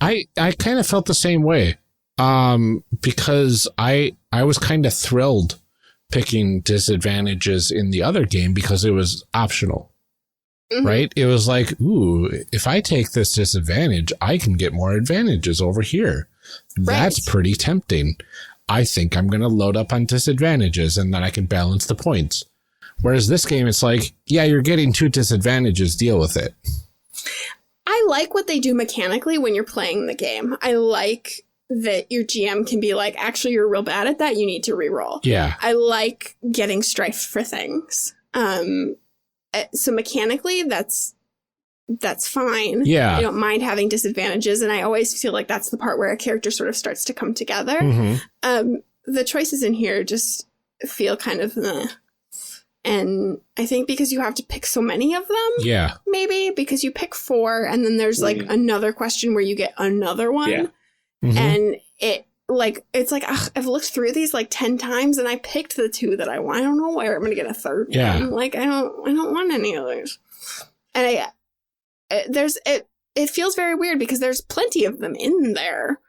I kind of felt the same way, because I was kind of thrilled picking disadvantages in the other game because it was optional. Right? It was like, ooh, if I take this disadvantage, I can get more advantages over here. That's pretty tempting. I think I'm going to load up on disadvantages and then I can balance the points. Whereas this game, it's like, yeah, you're getting 2 disadvantages, deal with it. I like what they do mechanically when you're playing the game. I like that your GM can be like, actually, you're real bad at that. You need to reroll. Yeah. I like getting strife for things. So mechanically, that's fine. Yeah. I don't mind having disadvantages, and I always feel like that's the part where a character sort of starts to come together. The choices in here just feel kind of meh. And I think because you have to pick so many of them, maybe because you pick 4, and then there's like another question where you get another one, and it's like, ugh, I've looked through these like 10 times and I picked the 2 that I want. I don't know where I'm going to get a third one. Like, I don't want any of those. And it feels very weird because there's plenty of them in there,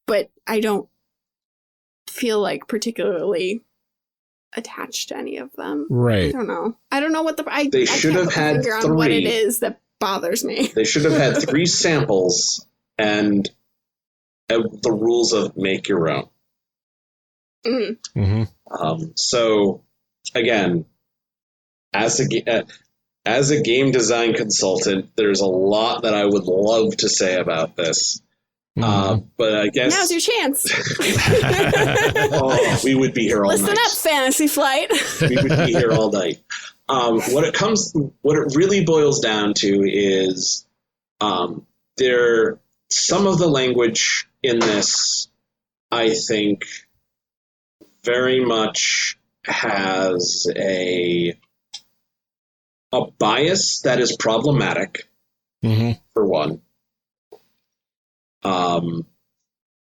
but I don't feel like particularly attached to any of them. Right. I don't know what they should have had 3 on what it is that bothers me. They should have had 3 samples and the rules of make your own. So again, as a game design consultant, there's a lot that I would love to say about this. But I guess now's your chance. We would be here all night. Listen up, Fantasy Flight. We would be here all night. What it really boils down to is some of the language in this, I think, very much has a bias that is problematic, for one.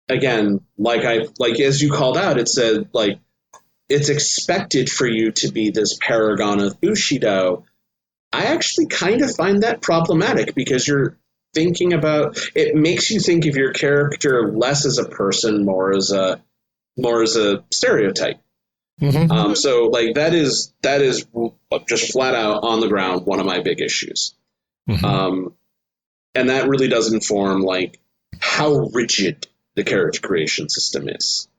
Again, like as you called out, it said, like, it's expected for you to be this paragon of Bushido. I actually kind of find that problematic because you're thinking about, it makes you think of your character less as a person, more as a stereotype. So like that is just flat out on the ground one of my big issues. And that really does inform like how rigid the character creation system is.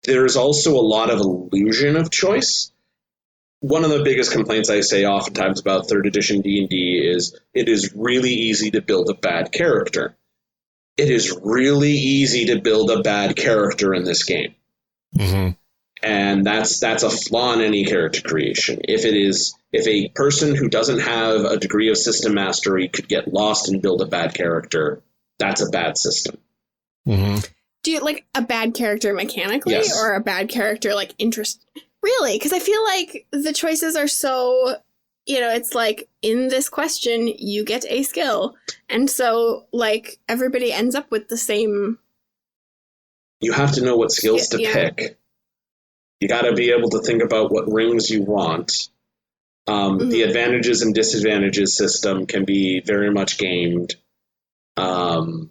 There's also a lot of illusion of choice. One of the biggest complaints I say oftentimes about 3rd edition D&D is it is really easy to build a bad character. It is really easy to build a bad character in this game. And that's a flaw in any character creation. If a person who doesn't have a degree of system mastery could get lost and build a bad character, that's a bad system. Do you like a bad character mechanically, or a bad character like interest? Really? Because I feel like the choices are so, it's like in this question you get a skill, and so like everybody ends up with the same. You have to know what skills to pick. You got to be able to think about what rings you want. The advantages and disadvantages system can be very much gamed. The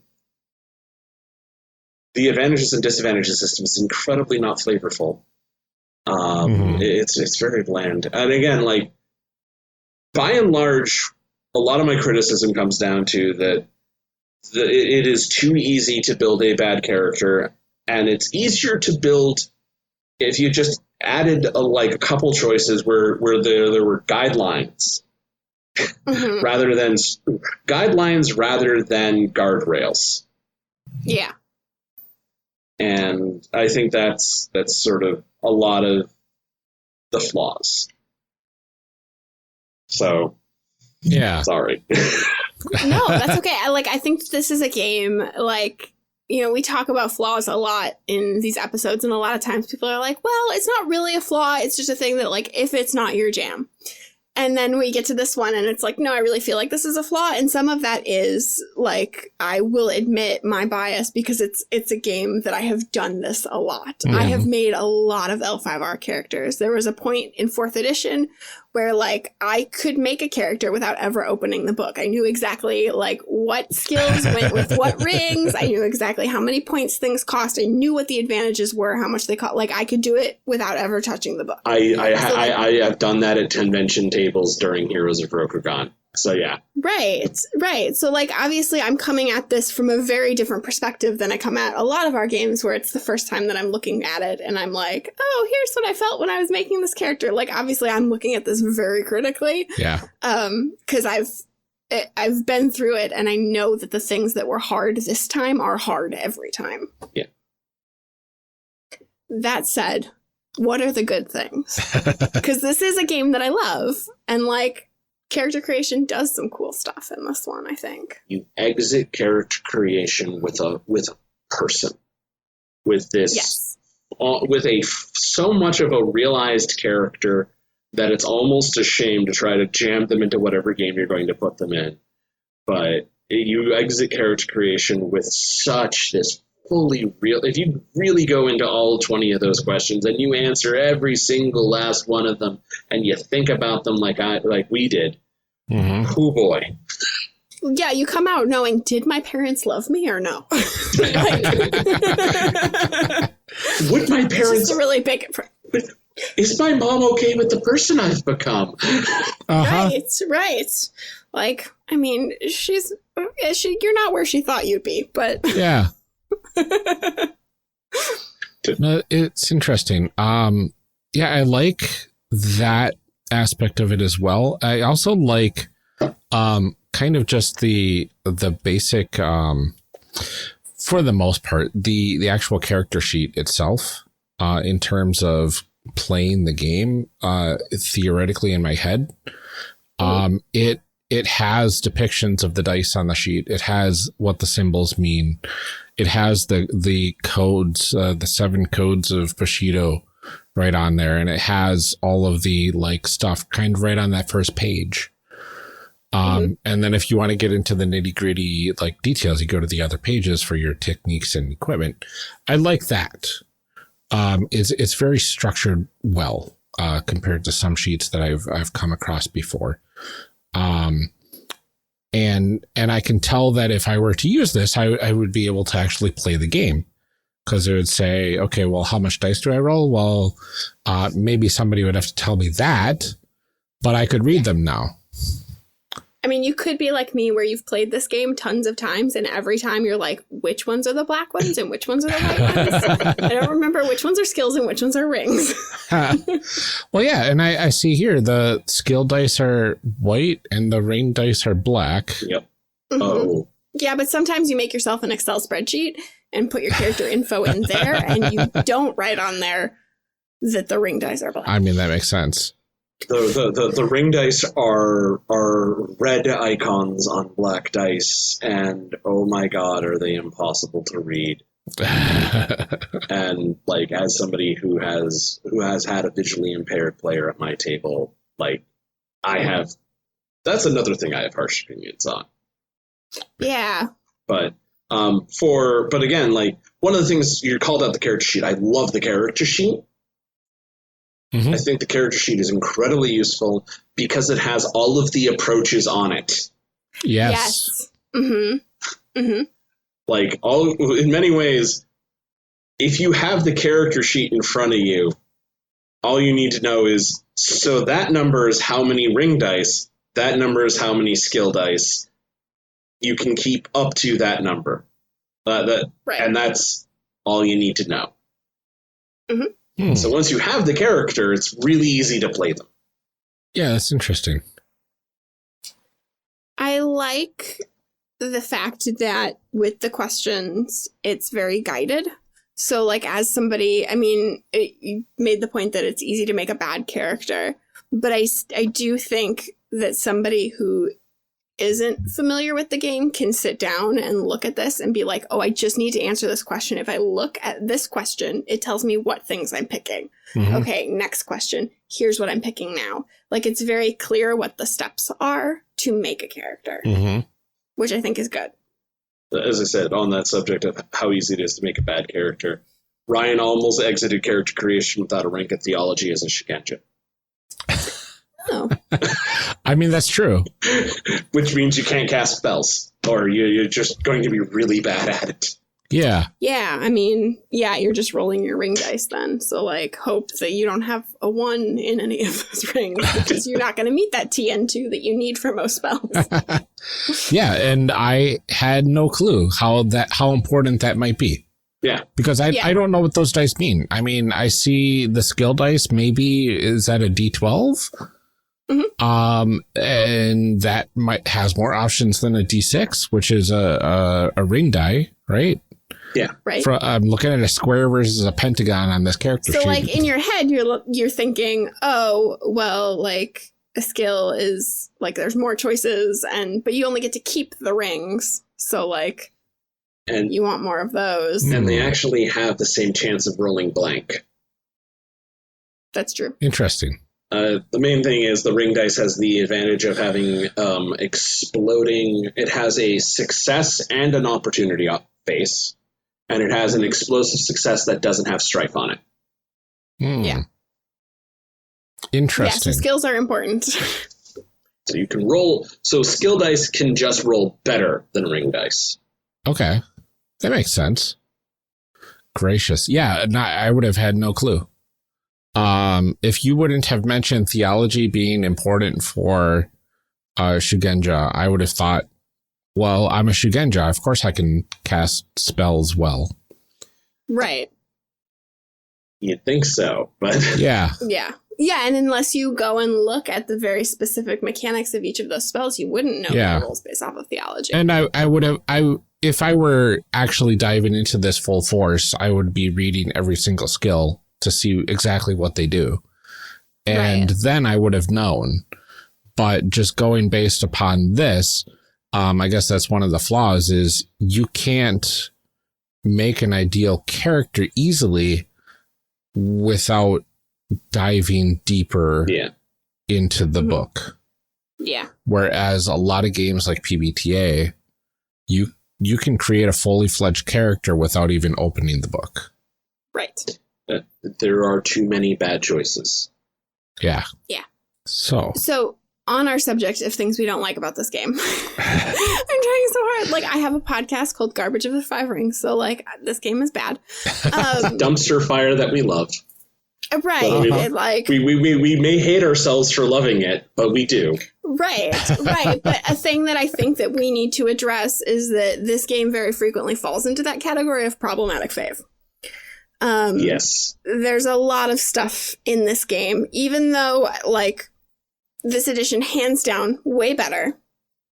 advantages and disadvantages system is incredibly not flavorful. It's very bland. And again, like, by and large, a lot of my criticism comes down to that it is too easy to build a bad character, and it's easier to build if you just added a couple choices where there were guidelines rather than guardrails. Yeah. And I think that's sort of a lot of the flaws. So, yeah, sorry. No, that's okay. I think this is a game, we talk about flaws a lot in these episodes, and a lot of times people are like, well, it's not really a flaw. It's just a thing that, if it's not your jam. And then we get to this one and it's like, no, I really feel like this is a flaw. And some of that is, I will admit my bias because it's a game that I have done this a lot. I have made a lot of L5R characters. There was a point in 4th edition where, I could make a character without ever opening the book. I knew exactly, what skills went with what rings. I knew exactly how many points things cost. I knew what the advantages were, how much they cost. I could do it without ever touching the book. I have done that at convention tables during Heroes of Rokugan. So, yeah. Right. So, obviously, I'm coming at this from a very different perspective than I come at a lot of our games where it's the first time that I'm looking at it and I'm like, oh, here's what I felt when I was making this character. Obviously, I'm looking at this very critically. Yeah. Because I've been through it and I know that the things that were hard this time are hard every time. Yeah. That said, what are the good things? Because this is a game that I love and, character creation does some cool stuff in this one, I think. You exit character creation with a person, with this, yes. With so much of a realized character that it's almost a shame to try to jam them into whatever game you're going to put them in. But you exit character creation with such this fully real. If you really go into all 20 of those questions and you answer every single last one of them, and you think about them like we did, oh boy. Yeah, you come out knowing, did my parents love me or no? Would my parents really big? Is my mom okay with the person I've become? Right. You're not where she thought you'd be, but yeah. No, it's interesting. I like that aspect of it as well. I also like kind of just the basic for the most part the actual character sheet itself in terms of playing the game theoretically in my head. It has depictions of the dice on the sheet. It has what the symbols mean. It has the codes, the 7 codes of Bushido right on there. And it has all of the stuff kind of right on that first page. And then if you want to get into the nitty gritty, details, you go to the other pages for your techniques and equipment. I like that. It's very structured well, compared to some sheets that I've come across before. And I can tell that if I were to use this, I would be able to actually play the game, because it would say, okay, well, how much dice do I roll? Well, maybe somebody would have to tell me that, but I could read them now. I mean, you could be like me where you've played this game tons of times and every time you're like, which ones are the black ones and which ones are the white ones? I don't remember which ones are skills and which ones are rings. Well, yeah. And I see here the skill dice are white and the ring dice are black. Yep. Mm-hmm. Oh. Yeah, but sometimes you make yourself an Excel spreadsheet and put your character info in there and you don't write on there that the ring dice are black. I mean, that makes sense. The ring dice are red icons on black dice, and oh my god, are they impossible to read. And as somebody who has had a visually impaired player at my table, that's another thing I have harsh opinions on. Yeah. But again, one of the things you called out the character sheet. I love the character sheet. Mm-hmm. I think the character sheet is incredibly useful because it has all of the approaches on it. Yes. Mm-hmm. Mm-hmm. In many ways, if you have the character sheet in front of you, all you need to know is, so that number is how many ring dice, that number is how many skill dice. you can keep up to that number. Right. And that's all you need to know. Mm-hmm. So once you have the character, it's really easy to play them. Yeah, that's interesting. I like the fact that with the questions, it's very guided. So, like, as somebody, I mean, you made the point that it's easy to make a bad character, but I do think that somebody who isn't familiar with the game can sit down and look at this and be like, oh, I just need to answer this question. If I look at this question, it tells me what things I'm picking. Mm-hmm. Okay, next question. Here's what I'm picking now. Like, it's very clear what the steps are to make a character, Mm-hmm. which I think is good. As I said, on that subject of how easy it is to make a bad character, Ryan almost exited character creation without a rank of theology as a Shigenja. Oh. I mean, that's true. Which means you can't cast spells, or you're just going to be really bad at it. Yeah. Yeah, I mean, yeah, you're just rolling your ring dice then. So, like, hope that you don't have a 1 in any of those rings, because you're not going to meet that TN2 that you need for most spells. Yeah, and I had no clue how important that might be. Yeah. Because I don't know what those dice mean. I mean, I see the skill dice, maybe is that a D12? Mm-hmm. And that has more options than a D6, which is a ring die, right? Yeah. Right. I'm looking at a square versus a pentagon on this character sheet. So, like, in your head, you're thinking, oh, well, like, a skill is, like, there's more choices, but you only get to keep the rings. So, like, and you want more of those. And they actually have the same chance of rolling blank. That's true. Interesting. The main thing is the ring dice has the advantage of having exploding. It has a success and an opportunity face, and it has an explosive success that doesn't have strife on it. Yeah. Interesting. Yeah, so skills are important. So you can roll. So skill dice can just roll better than ring dice. Okay. That makes sense. Gracious. Yeah, I would have had no clue. If you wouldn't have mentioned theology being important for Shugenja, I would have thought, well, I'm a Shugenja. Of course I can cast spells well. Right. You'd think so, but... Yeah. Yeah. Yeah, and unless you go and look at the very specific mechanics of each of those spells, you wouldn't know the rules based off of theology. And I would have... If I were actually diving into this full force, I would be reading every single skill to see exactly what they do. And then I would have known. But just going based upon this, I guess that's one of the flaws is you can't make an ideal character easily without diving deeper into the book. Yeah. Whereas a lot of games like PBTA, you can create a fully fledged character without even opening the book. Right. There are too many bad choices. Yeah. Yeah. So on our subject of things we don't like about this game, I'm trying so hard. Like, I have a podcast called Garbage of the Five Rings. So, like, this game is bad. Dumpster fire that we love. Right. We may hate ourselves for loving it, but we do. Right. But a thing that I think that we need to address is that this game very frequently falls into that category of problematic fave. Yes. There's a lot of stuff in this game, even though, like, this edition, hands down, way better.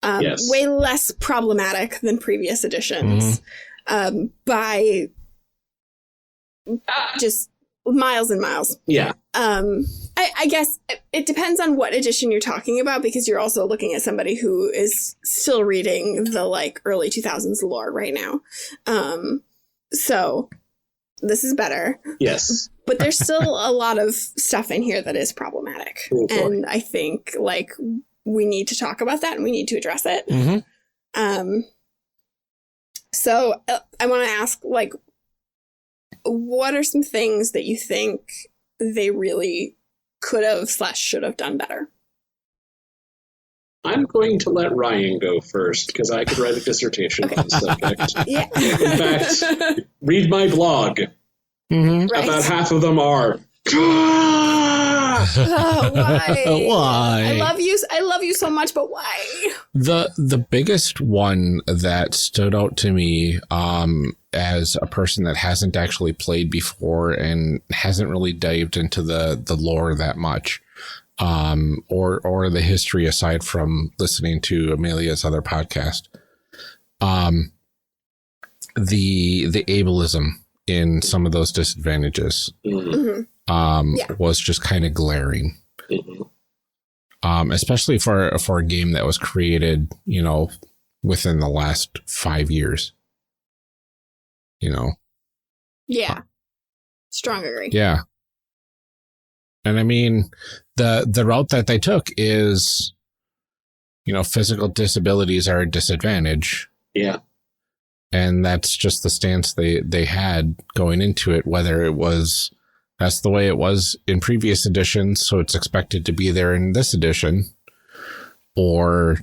Way less problematic than previous editions. By just miles and miles. Yeah. I guess it depends on what edition you're talking about, because you're also looking at somebody who is still reading the, like, early 2000s lore right now. So this is better. Yes. But there's still a lot of stuff in here that is problematic. Oh, and I think, like, we need to talk about that and we need to address it. So I want to ask, like, what are some things that you think they really could have / should have done better? I'm going to let Ryan go first, because I could write a dissertation on the subject. Yeah. In fact, read my blog. Right. About half of them are Why? Why? I love you so much, but why? The biggest one that stood out to me, as a person that hasn't actually played before and hasn't really dived into the lore that much, or the history aside from listening to Amelia's other podcast, the ableism in some of those disadvantages, was just kind of glaring. Especially for a game that was created, within the last 5 years. Yeah. Strong agree. Yeah. And I mean, the route that they took is, physical disabilities are a disadvantage. Yeah. And that's just the stance they had going into it, whether it was that's the way it was in previous editions, so it's expected to be there in this edition, or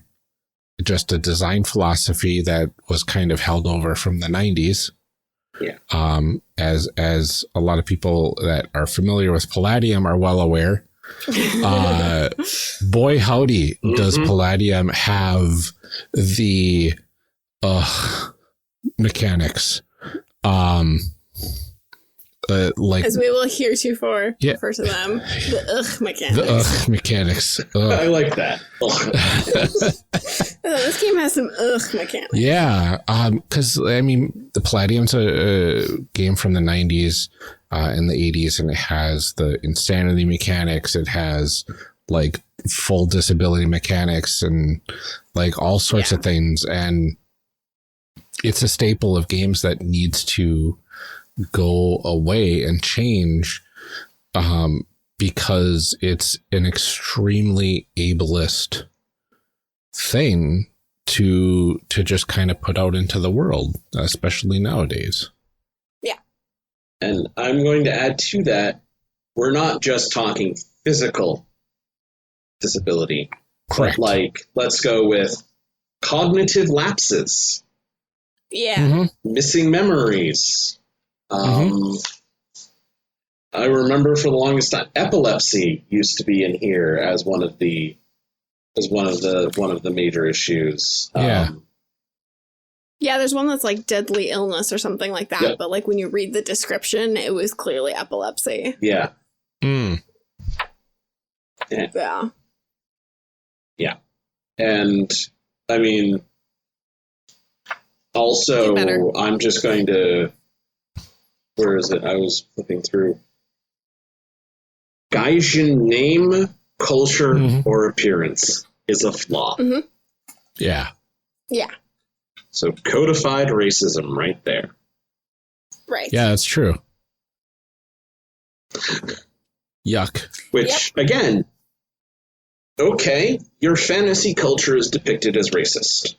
just a design philosophy that was kind of held over from the 90s. Yeah. As a lot of people that are familiar with Palladium are well aware, boy howdy, does Palladium have the mechanics. As we will heretofore Yeah. refer to them, the mechanics. The mechanics. I like that. This game has some mechanics. Yeah, because I mean, the Palladium's a game from the 90s and the 80s, and it has the insanity mechanics. It has like full disability mechanics and like all sorts of things, and it's a staple of games that needs to go away and change, because it's an extremely ableist thing to just kind of put out into the world, especially nowadays. Yeah. And I'm going to add to that, we're not just talking physical disability. Correct. Like, let's go with cognitive lapses, Yeah. missing memories. I remember for the longest time, epilepsy used to be in here as one of the major issues. Yeah. Yeah, there's one that's like deadly illness or something like that, Yep. but like when you read the description, it was clearly epilepsy. Yeah. Mm. Yeah. Yeah. And I mean, also, I'm just going to, where is it? I was flipping through. Gaijin name, culture, or appearance is a flaw. Yeah. Yeah. So codified racism right there. Right. Yeah, that's true. Yuck. Which, again, okay, your fantasy culture is depicted as racist.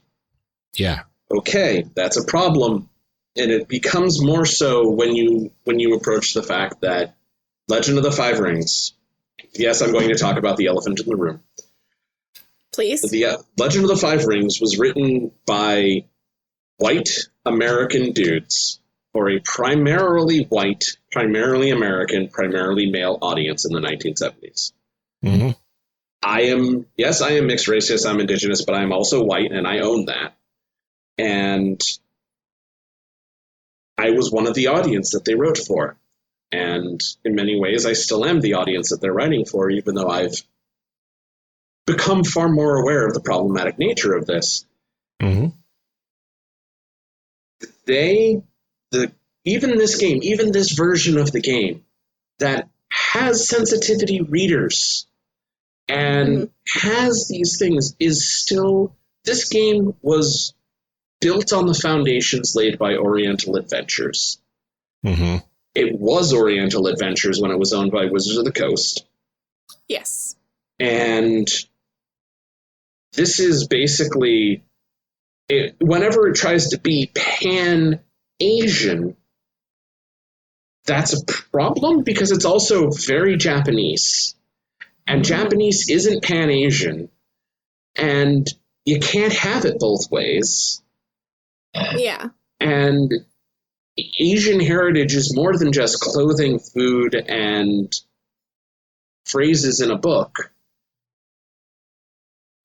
Yeah. Okay, that's a problem. And it becomes more so when you approach the fact that Legend of the Five Rings, yes, I'm going to talk about the elephant in the room. Please. The Legend of the Five Rings was written by white American dudes for a primarily white, primarily American, primarily male audience in the 1970s. I am mixed race, yes, I'm indigenous, but I'm also white, and I own that. And I was one of the audience that they wrote for. And in many ways, I still am the audience that they're writing for, even though I've become far more aware of the problematic nature of this. Even this game, even this version of the game that has sensitivity readers and has these things is still, this game was built on the foundations laid by Oriental Adventures. It was Oriental Adventures when it was owned by Wizards of the Coast. Yes. And this is basically, whenever it tries to be pan-Asian, that's a problem because it's also very Japanese. And Japanese isn't pan-Asian. And you can't have it both ways. Yeah. And Asian heritage is more than just clothing, food, and phrases in a book.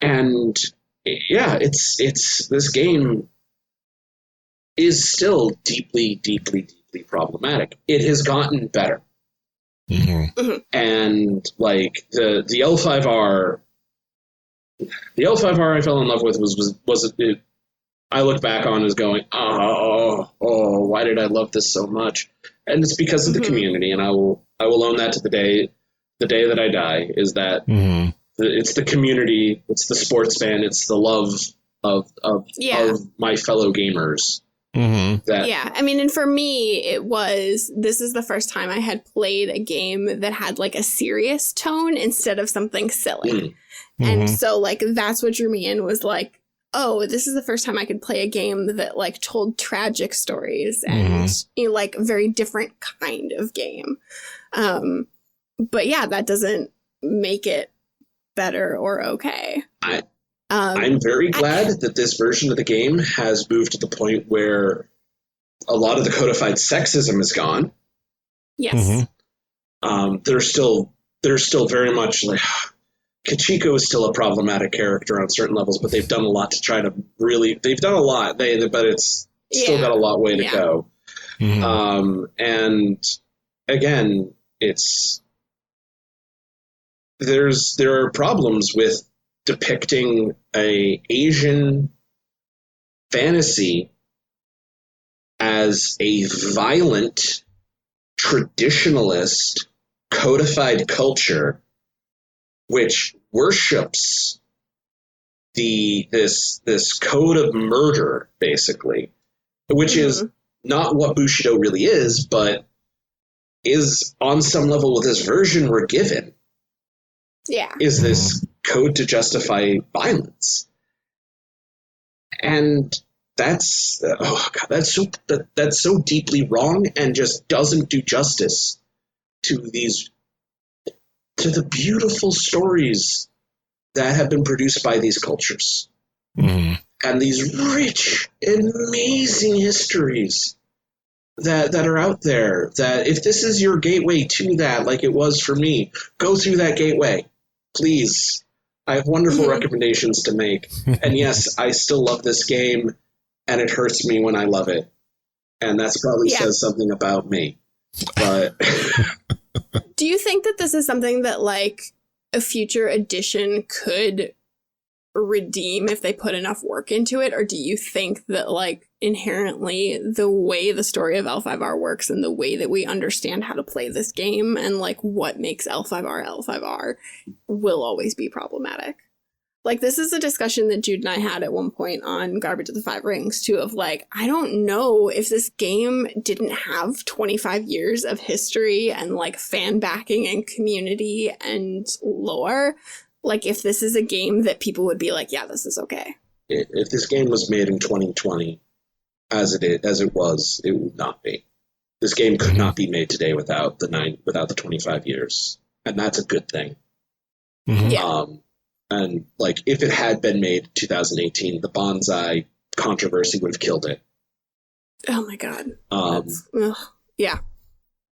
And yeah, it's this game is still deeply, deeply, deeply problematic. It has gotten better. And like the L5R I fell in love with was I look back on as going, oh, why did I love this so much? And it's because of the community, and I will own that to the day that I die, is that it's the community, it's the sports fan, it's the love of my fellow gamers. I mean, and for me, this is the first time I had played a game that had like a serious tone instead of something silly. And so like that's what drew me in, was like, oh, this is the first time I could play a game that like told tragic stories and like very different kind of game. But yeah, that doesn't make it better or okay. I'm very glad that this version of the game has moved to the point where a lot of the codified sexism is gone. Yes. There's still very much like Kachiko is still a problematic character on certain levels, but they've done a lot to try to they've done a lot, but it's still got a lot way to go. And again, there are problems with depicting a Asian fantasy as a violent, traditionalist, codified culture which worships this code of murder, basically, which is not what Bushido really is, but is on some level with this version we're given. Yeah. Is this code to justify violence. And that's so deeply wrong and just doesn't do justice to the beautiful stories that have been produced by these cultures. And these rich, amazing histories that are out there, that if this is your gateway to that, like it was for me, go through that gateway. Please. I have wonderful recommendations to make. And yes, I still love this game, and it hurts me when I love it. And that's probably says something about me. But do you think that this is something that like a future edition could redeem if they put enough work into it? Or do you think that like inherently the way the story of L5R works and the way that we understand how to play this game and like what makes L5R will always be problematic? Like, this is a discussion that Jude and I had at one point on Garbage of the Five Rings, too, of like, I don't know if this game didn't have 25 years of history and like fan backing and community and lore. Like, if this is a game that people would be like, yeah, this is okay. If this game was made in 2020, as it was, it would not be. This game could not be made today without the 25 years, and that's a good thing. Yeah. And like, if it had been made in 2018, the bonsai controversy would have killed it. Oh my god. Yeah.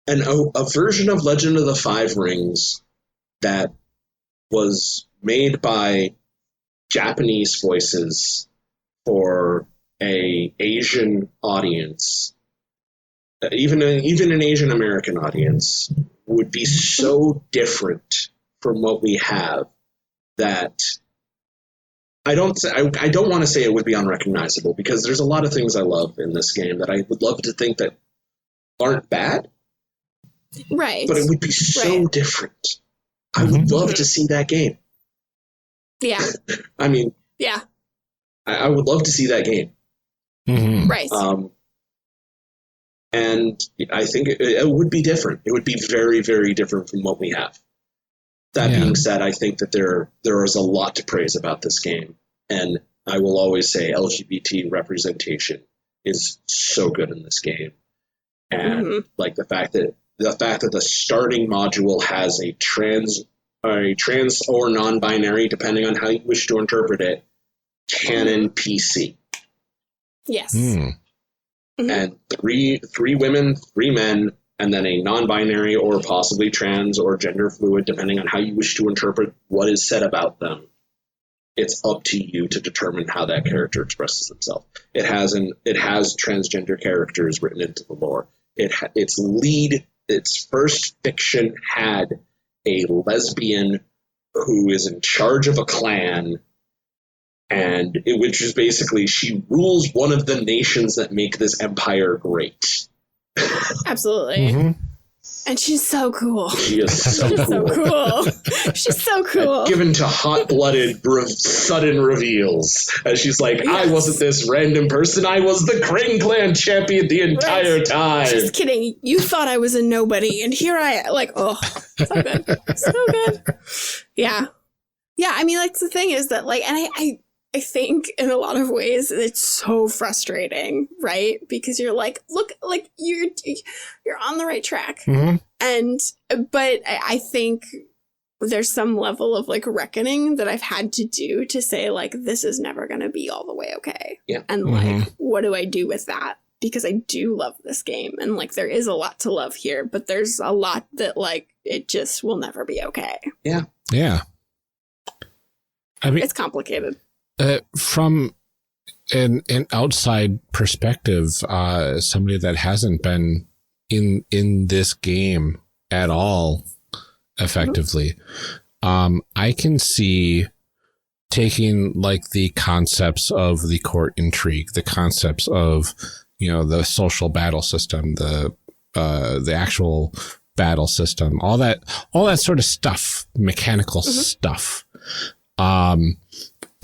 And a version of Legend of the Five Rings that was made by Japanese voices for a Asian audience, even an Asian American audience, would be so different from what we have that I don't want to say it would be unrecognizable, because there's a lot of things I love in this game that I would love to think that aren't bad. Right. But it would be so different. I would love to see that game. Yeah. I mean, yeah. I would love to see that game. Right. And I think it would be different. It would be very, very different from what we have. That being said, I think that there is a lot to praise about this game. And I will always say LGBT representation is so good in this game. And like the fact that the starting module has a trans or non-binary, depending on how you wish to interpret it, canon PC. Yes. And three women, 3 men, and then a non-binary or possibly trans or gender fluid, depending on how you wish to interpret what is said about them. It's up to you to determine how that character expresses themselves. It has transgender characters written into the lore. Its first fiction had a lesbian who is in charge of a clan, which is basically she rules one of the nations that make this empire great. Absolutely. Mm-hmm. And she's so cool. She is so She's so cool. cool. She's so cool. Given to hot-blooded, sudden reveals. As she's like, I wasn't this random person. I was the Crane Clan champion the entire time. Just kidding. You thought I was a nobody, and here I am. Like, oh, so good. So good. Yeah. Yeah, I mean, like, the thing is that, like, and I think in a lot of ways it's so frustrating, right? Because you're like, look, like you're on the right track. Mm-hmm. But I think there's some level of like reckoning that I've had to do to say like, this is never going to be all the way okay. Yeah. And like, what do I do with that? Because I do love this game and like, there is a lot to love here, but there's a lot that like, it just will never be okay. Yeah. Yeah. I mean, it's complicated. From an outside perspective, somebody that hasn't been in this game at all effectively, I can see taking like the concepts of the court intrigue, the concepts of, the social battle system, the actual battle system, all that sort of stuff, mechanical stuff.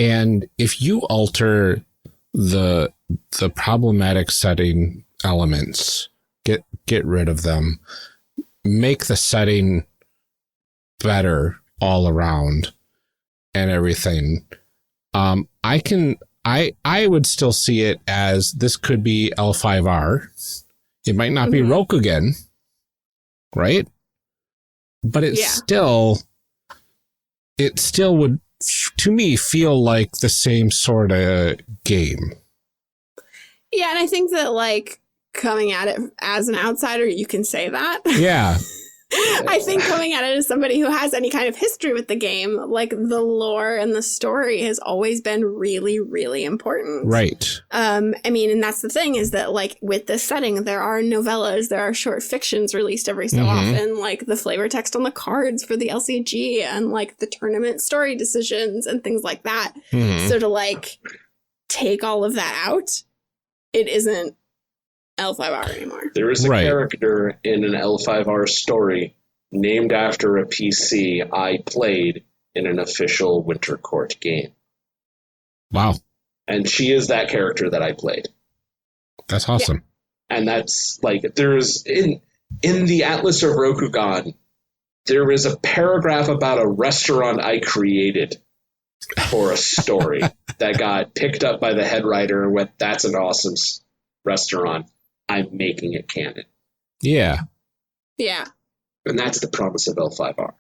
And if you alter the problematic setting elements, get rid of them, make the setting better all around and everything, I would still see it as this could be L5R. It might not be Rokugan, right? But it still would, to me, feel like the same sort of game. Yeah, and I think that, like, coming at it as an outsider, you can say that. Yeah. I think coming at it as somebody who has any kind of history with the game, like, the lore and the story has always been really, really important. Right. I mean, and that's the thing is that, like, with this setting, there are novellas, there are short fictions released every so often, like the flavor text on the cards for the LCG and, like, the tournament story decisions and things like that. So to, like, take all of that out, it isn't L5R anymore. There is a character in an L5R story named after a PC I played in an official Winter Court game. Wow. And she is that character that I played. That's awesome. Yeah. And that's like, there's in the Atlas of Rokugan, there is a paragraph about a restaurant I created for a story that got picked up by the head writer and went, that's an awesome restaurant. I'm making it canon. Yeah. Yeah. And that's the promise of L5R.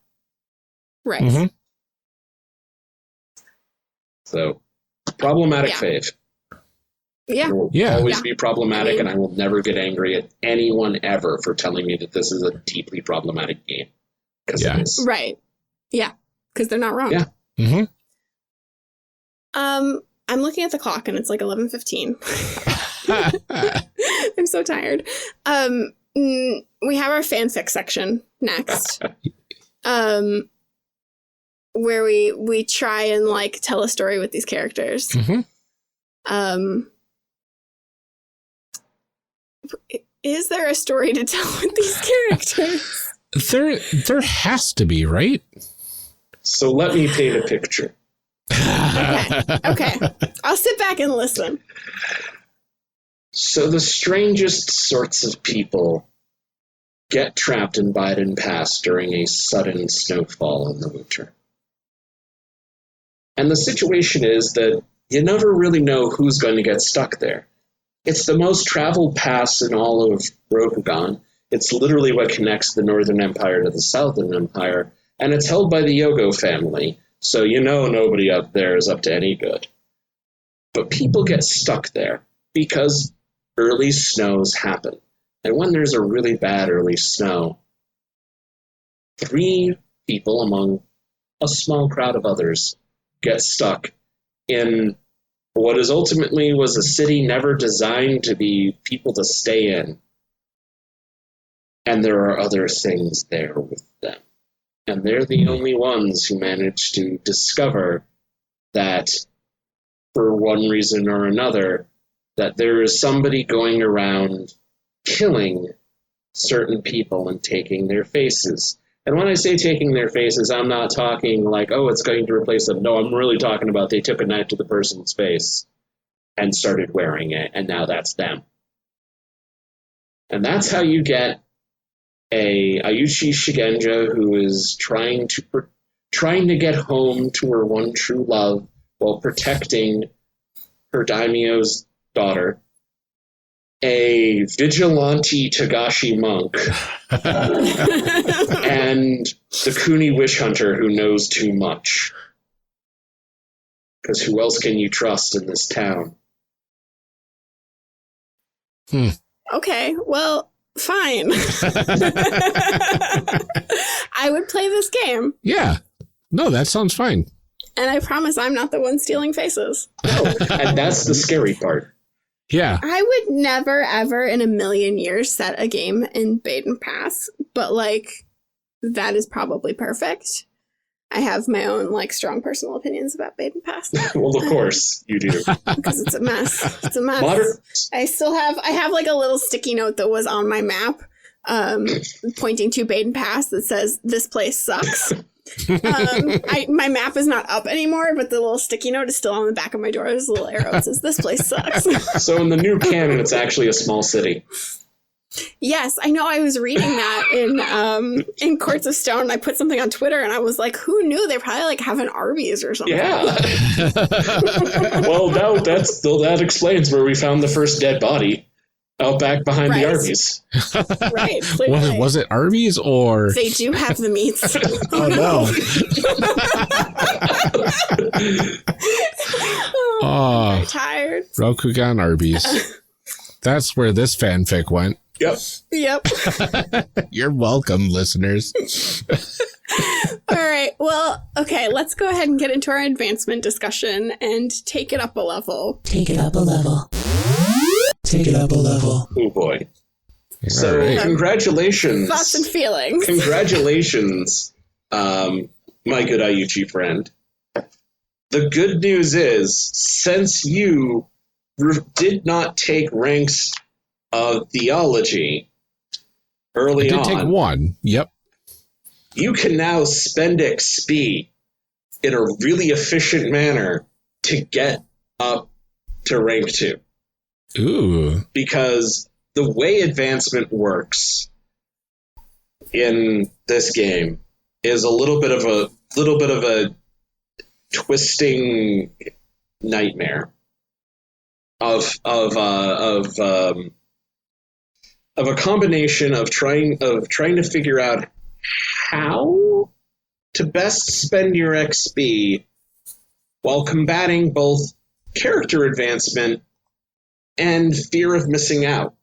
Right. So, problematic fave. Yeah. It will always be problematic, and I will never get angry at anyone ever for telling me that this is a deeply problematic game. Because it is. Right. Yeah. Because they're not wrong. Yeah. I'm looking at the clock and it's like 11:15. I'm so tired. We have our fanfic section next. Where we try and like tell a story with these characters. Is there a story to tell with these characters? There has to be, right? So let me paint a picture. Okay. I'll sit back and listen. So the strangest sorts of people get trapped in Biden Pass during a sudden snowfall in the winter. And the situation is that you never really know who's going to get stuck there. It's the most traveled pass in all of Rokugan. It's literally what connects the Northern Empire to the Southern Empire, and it's held by the Yogo family, so nobody up there is up to any good. But people get stuck there because early snows happen. And when there's a really bad early snow, 3 people among a small crowd of others get stuck in what is ultimately was a city never designed to be people to stay in. And there are other things there with them. And they're the only ones who manage to discover that, for one reason or another, that there is somebody going around killing certain people and taking their faces. And when I say taking their faces, I'm not talking like, oh, it's going to replace them. No, I'm really talking about they took a knife to the person's face and started wearing it, and now that's them. And that's how you get a Ayuchi Shigenja who is trying to get home to her one true love while protecting her daimyo's daughter, a vigilante Tagashi monk, and the Kuni witch hunter who knows too much. Because who else can you trust in this town? Okay, well, fine. I would play this game. Yeah. No, that sounds fine. And I promise I'm not the one stealing faces. Oh, and that's the scary part. Yeah. I would never, ever in a million years set a game in Baden Pass, but, like, that is probably perfect. I have my own, like, strong personal opinions about Baden Pass. Well, of course you do. Because it's a mess. It's a mess. I have, like, a little sticky note that was on my map pointing to Baden Pass that says, "This place sucks." My map is not up anymore, but the little sticky note is still on the back of my door. There's a little arrow that says, "This place sucks." So in the new canon, it's actually a small city. Yes, I know. I was reading that in Courts of Stone. I put something on Twitter, and I was like, "Who knew? They probably like have an Arby's or something." Yeah. Well, that explains where we found the first dead body. Out back behind the Arby's. Right. Clearly. Was it Arby's or... They do have the meats. Oh, no. I'm very tired. Rokugan Arby's. That's where this fanfic went. Yep. You're welcome, listeners. All right. Well, okay, let's go ahead and get into our advancement discussion and take it up a level. Take it up a level. Take it up a level. Oh, boy. So, right. Congratulations. Thoughts and feelings. Congratulations, my good Ayuchi friend. The good news is, since you did not take ranks of theology early on. I did take one. Yep. You can now spend XP in a really efficient manner to get up to rank 2. Ooh. Because the way advancement works in this game is a little bit of a twisting nightmare of a combination of trying to figure out how to best spend your XP while combating both character advancement and fear of missing out.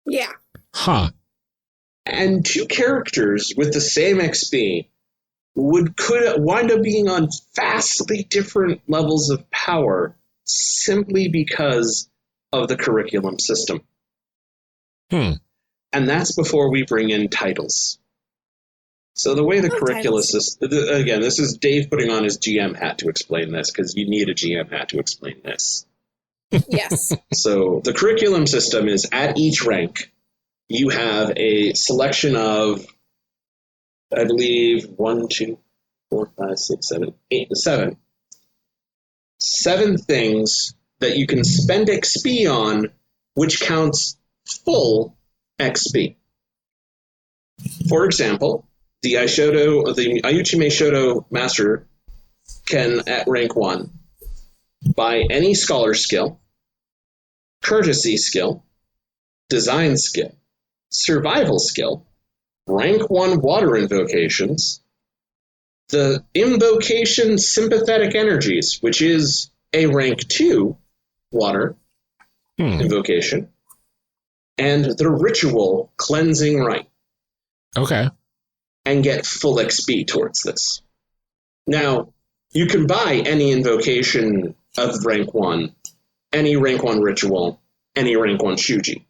Yeah. Huh. And 2 characters with the same XP could wind up being on vastly different levels of power simply because of the curriculum system. And that's before we bring in titles. So the way the curriculum system, again, this is Dave putting on his GM hat to explain this, because you need a GM hat to explain this. Yes. So the curriculum system is at each rank, you have a selection of, I believe, 1, 2, 4, 5, 6, 7, 8, 7. 7 things that you can spend XP on, which counts full XP. For example, the Ayuchi Meishodo Master can, at rank 1, buy any scholar skill, courtesy skill, design skill, survival skill, rank 1 water invocations, the invocation sympathetic energies, which is a rank 2 water, invocation, and the ritual cleansing rite. Okay. And get full XP towards this. Now, you can buy any invocation of rank 1, any rank 1 ritual, any rank 1 shuji.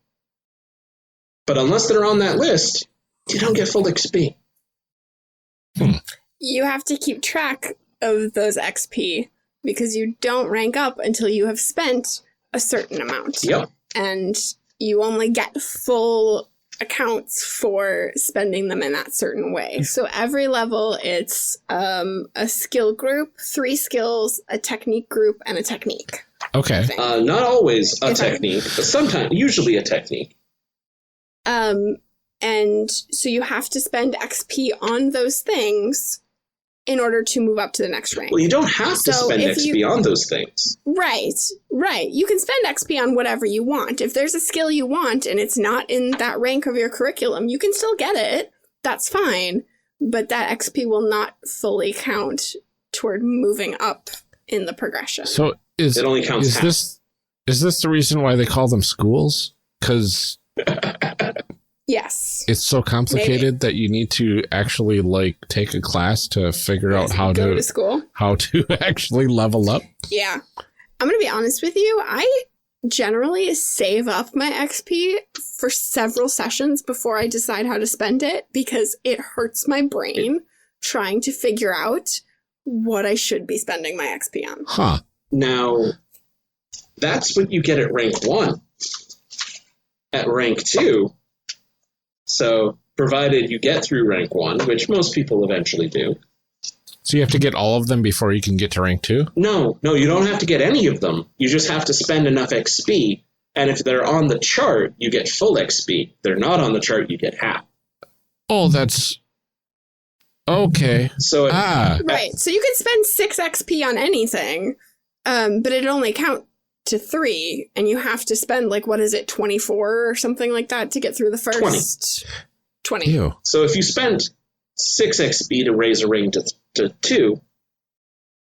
But unless they're on that list, you don't get full XP. You have to keep track of those XP because you don't rank up until you have spent a certain amount. Yep. And you only get full accounts for spending them in that certain way. So every level, it's a skill group, 3 skills, a technique group, and a technique. Okay. Not always a technique, but sometimes, usually a technique. And so you have to spend XP on those things in order to move up to the next rank. Well, you don't have to spend XP on those things. Right. You can spend XP on whatever you want. If there's a skill you want and it's not in that rank of your curriculum, you can still get it. That's fine. But that XP will not fully count toward moving up in the progression. So it only counts half. Is this the reason why they call them schools? Because yes, it's so complicated that you need to actually like take a class to figure out how to school, how to actually level up. Yeah, I'm gonna be honest with you. I generally save up my XP for several sessions before I decide how to spend it because it hurts my brain trying to figure out what I should be spending my XP on. Huh. Now, that's what you get at rank 1. At rank 2, so provided you get through rank 1, which most people eventually do. So you have to get all of them before you can get to rank 2? No, you don't have to get any of them. You just have to spend enough XP, and if they're on the chart, you get full XP. If they're not on the chart, you get half. Oh, that's... Okay. So right. So you can spend 6 XP on anything, but it only count to 3, and you have to spend, like, what is it, 24 or something like that to get through the first 20. Ew. So if you spend 6 XP to raise a rank to 2,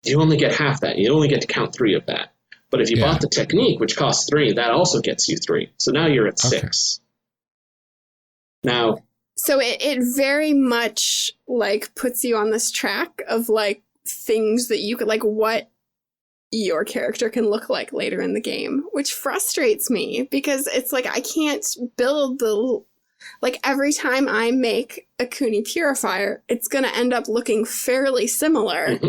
you only get half that. You only get to count 3 of that. But if you bought the technique, which costs 3, that also gets you 3. So now you're at 6. Now... So it very much, like, puts you on this track of, like, things that you could, like, what your character can look like later in the game, which frustrates me because it's like I can't build the... Like, every time I make a Kuni Purifier, it's going to end up looking fairly similar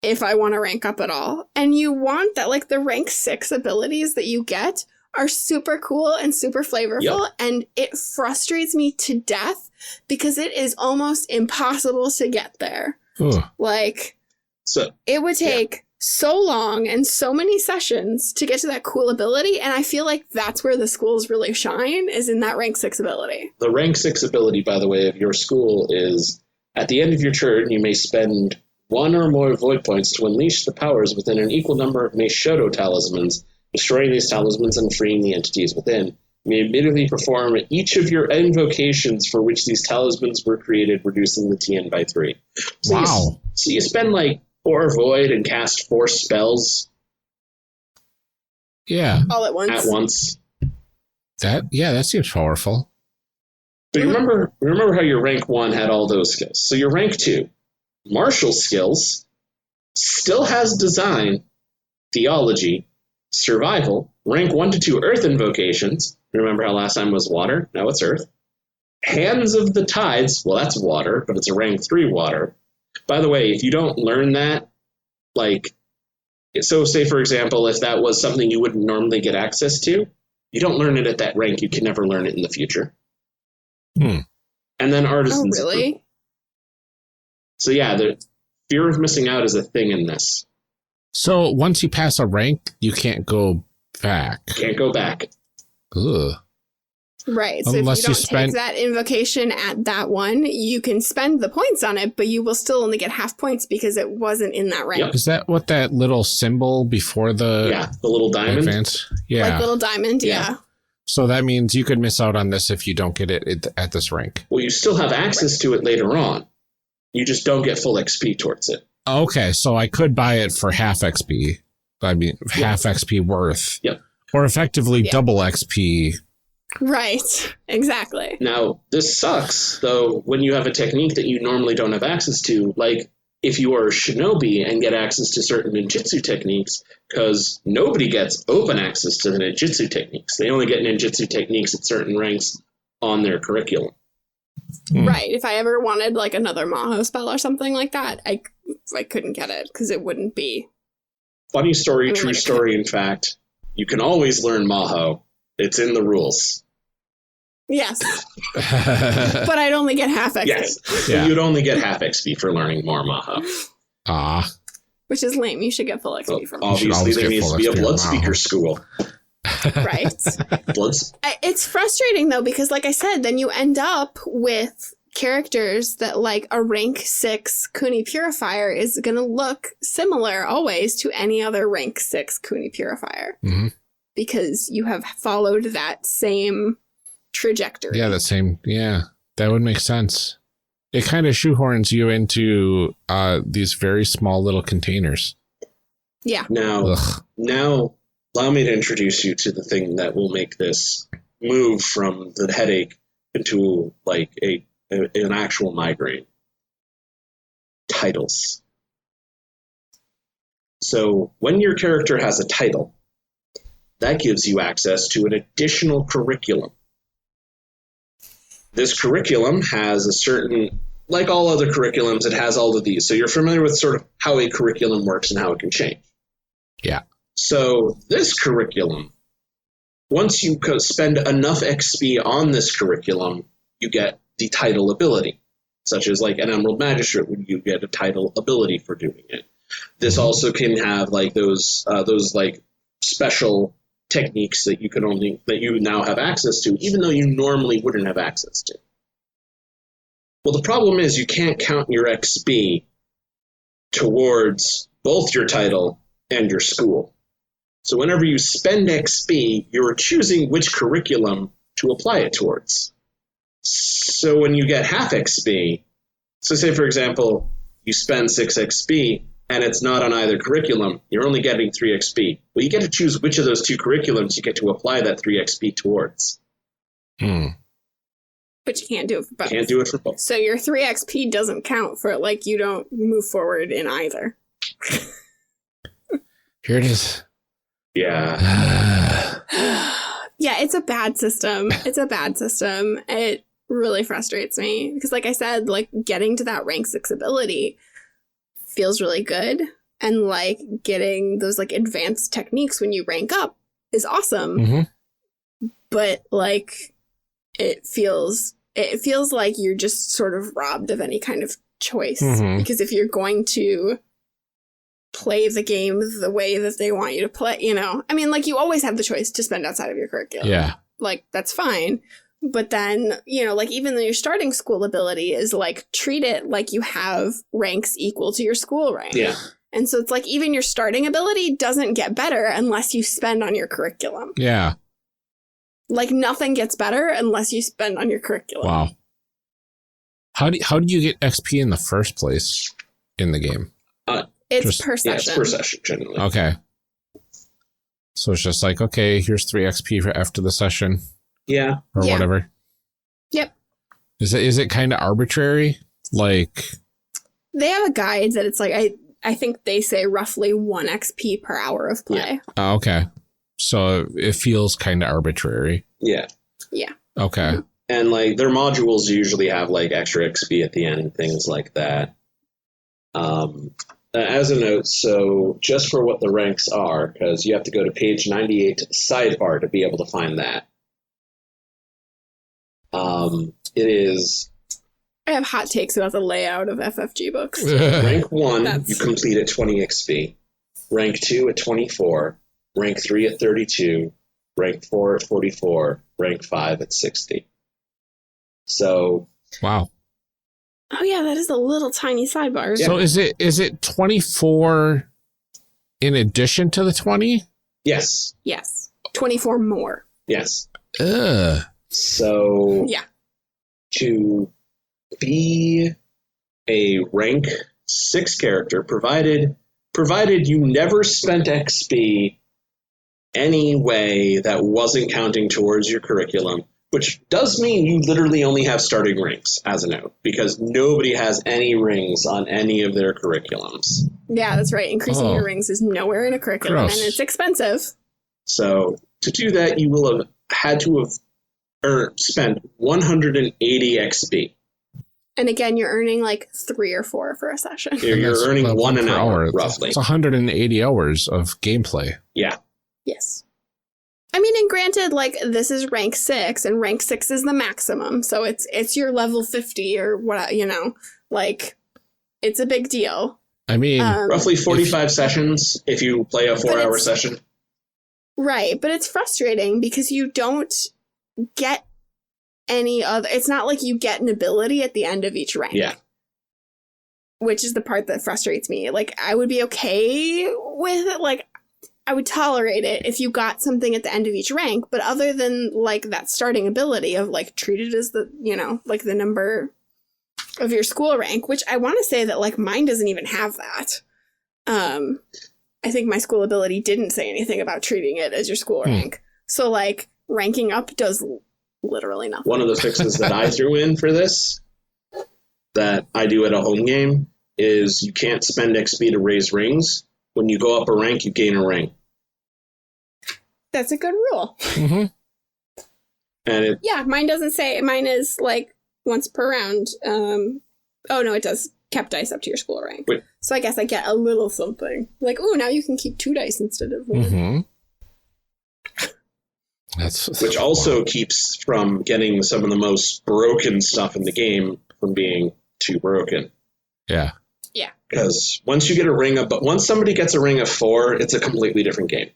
if I want to rank up at all. And you want that, like, the rank 6 abilities that you get are super cool and super flavorful, and it frustrates me to death because it is almost impossible to get there. Like, so it would take so long and so many sessions to get to that cool ability, and I feel like that's where the schools really shine, is in that rank 6 ability. The rank 6 ability, by the way, of your school is, at the end of your turn, you may spend 1 or more void points to unleash the powers within an equal number of Meishoto talismans, destroying these talismans and freeing the entities within. You may immediately perform each of your invocations for which these talismans were created, reducing the TN by 3. So wow. You spend like 4 void and cast 4 spells. Yeah. All at once. At once. That seems powerful. But you remember how your rank 1 had all those skills. So your rank 2, martial skills, still has design, theology, survival, rank 1 to 2 earth invocations. Remember how last time was water? Now it's earth. Hands of the Tides. Well, that's water, but it's a rank 3 water. By the way, if you don't learn that, like, so say, for example, if that was something you wouldn't normally get access to, you don't learn it at that rank, you can never learn it in the future. And then artisans. Oh, really? So yeah, the fear of missing out is a thing in this. So once you pass a rank, you can't go back. Can't go back. Ugh. Right. So Unless if you don't take that invocation at that one, you can spend the points on it, but you will still only get half points because it wasn't in that rank. Yep. Is that what that little symbol before the the little diamond? Advance? Yeah. Like little diamond, yeah. So that means you could miss out on this if you don't get it at this rank. Well, you still have access to it later on. You just don't get full XP towards it. Okay, so I could buy it for half XP. I mean, half XP worth. Yep. Or effectively double XP. Right. Exactly. Now, this sucks, though, when you have a technique that you normally don't have access to, like if you are a shinobi and get access to certain ninjutsu techniques, because nobody gets open access to the ninjutsu techniques. They only get ninjutsu techniques at certain ranks on their curriculum. Right. If I ever wanted like another Maho spell or something like that, I couldn't get it because it wouldn't be. Funny story, true story, in fact. You can always learn Maho. It's in the rules. Yes. But I'd only get half XP. Yes. Yeah. You'd only get half XP for learning more Maho. Which is lame. You should get full XP from it. Obviously, there needs to be a blood speaker school. Right. It's frustrating, though, because like I said, then you end up with characters that like a rank 6 Kuni Purifier is going to look similar always to any other rank 6 Kuni Purifier. Mm-hmm. Because you have followed that same trajectory. Yeah, that would make sense. It kind of shoehorns you into these very small little containers. Yeah. Now, allow me to introduce you to the thing that will make this move from the headache into like an actual migraine. Titles. So when your character has a title, that gives you access to an additional curriculum. This curriculum has a certain, like all other curriculums, it has all of these. So you're familiar with sort of how a curriculum works and how it can change. Yeah. So this curriculum, once you spend enough XP on this curriculum, you get the title ability, such as like an Emerald Magistrate, where you get a title ability for doing it. This also can have like those like special techniques that you now have access to, even though you normally wouldn't have access to. Well, the problem is you can't count your XP towards both your title and your school. So whenever you spend XP, you're choosing which curriculum to apply it towards. So when you get half XP, so say for example, you spend 6 XP, and it's not on either curriculum, you're only getting 3 XP. Well, you get to choose which of those 2 curriculums you get to apply that 3 XP towards. But you can't do it for both. Can't do it for both. So your 3 XP doesn't count for like you don't move forward in either. Here it is. Yeah. Yeah, it's a bad system. It really frustrates me because like I said, like getting to that rank 6 ability feels really good, and like getting those like advanced techniques when you rank up is awesome. Mm-hmm. But like it feels like you're just sort of robbed of any kind of choice, because if you're going to play the game the way that they want you to play, I mean, like you always have the choice to spend outside of your curriculum. Yeah. Like that's fine. But then, like even though your starting school ability is like treat it like you have ranks equal to your school rank. Yeah. And so it's like even your starting ability doesn't get better unless you spend on your curriculum. Yeah. Like nothing gets better unless you spend on your curriculum. Wow. How do you get XP in the first place in the game? It's per session. Yeah, it's per session generally. Okay. So it's just like, okay, here's 3 XP for after the session. Yeah. Or whatever. Yep. Is it kind of arbitrary? Like they have a guide that it's like I think they say roughly 1 XP per hour of play. Yeah. Okay. So it feels kind of arbitrary. Yeah. Yeah. Okay. And like their modules usually have like extra XP at the end, things like that. As a note, so just for what the ranks are, because you have to go to page 98 to the sidebar to be able to find that. It is. I have hot takes about the layout of FFG books. Rank 1, you complete at 20 XP. Rank 2 at 24. Rank 3 at 32. Rank 4 at 44. Rank 5 at 60. So. Wow. Oh yeah, that is a little tiny sidebar. So is it 24 in addition to the 20? Yes. Yes. 24 more. Yes. Ugh. So yeah. To be a rank 6 character, provided you never spent XP any way that wasn't counting towards your curriculum, which does mean you literally only have starting rings as a note, because nobody has any rings on any of their curriculums. Yeah, that's right. Increasing your rings is nowhere in a curriculum, Gross. and it's expensive. So to do that, you will have had to have spent 180 XP. And again, you're earning like 3 or 4 for a session. You're earning one an per hour, roughly. It's 180 hours of gameplay. Yeah. Yes. I mean, and granted, like, this is rank 6, and rank 6 is the maximum, so it's your level 50 or what, you know, like, it's a big deal. I mean, roughly 45 sessions if you play a 4-hour session. Right, but it's frustrating because you don't get any other, it's not like you get an ability at the end of each rank. Yeah. Which is the part that frustrates me. Like, I would be okay with it, like, I would tolerate it if you got something at the end of each rank, but other than, like, that starting ability of, like, treat it as the, you know, like, the number of your school rank, which I want to say that, like, mine doesn't even have that. I think my school ability didn't say anything about treating it as your school rank. So, like, ranking up does literally nothing. One of the fixes that I threw in for this, that I do at a home game, is you can't spend XP to raise rings. When you go up a rank, you gain a ring. That's a good rule. mm-hmm. And Yeah, mine doesn't say. Mine is, like, once per round. Oh, no, it does. Kept dice up to your school rank. Wait. So I guess I get a little something. Like, ooh, now you can keep 2 dice instead of 1. Mm-hmm. which also keeps from getting some of the most broken stuff in the game from being too broken. Yeah. Yeah. Because once you get a ring of, but once somebody gets a ring of 4, it's a completely different game.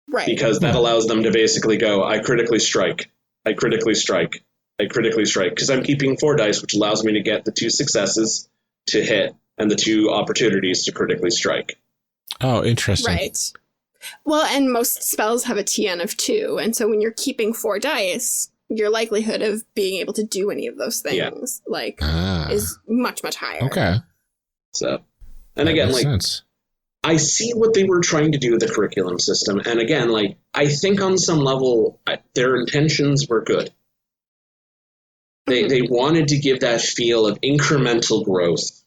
Right. Because that allows them to basically go, I critically strike, I critically strike, I critically strike. Because I'm keeping 4 dice, which allows me to get the 2 successes to hit and the 2 opportunities to critically strike. Oh, interesting. Right. Well, and most spells have a TN of 2, and so when you're keeping 4 dice, your likelihood of being able to do any of those things, is much, much higher. Okay. So, and That again, makes like, sense. I see what they were trying to do with the curriculum system. And again, like, I think on some level, their intentions were good. They wanted to give that feel of incremental growth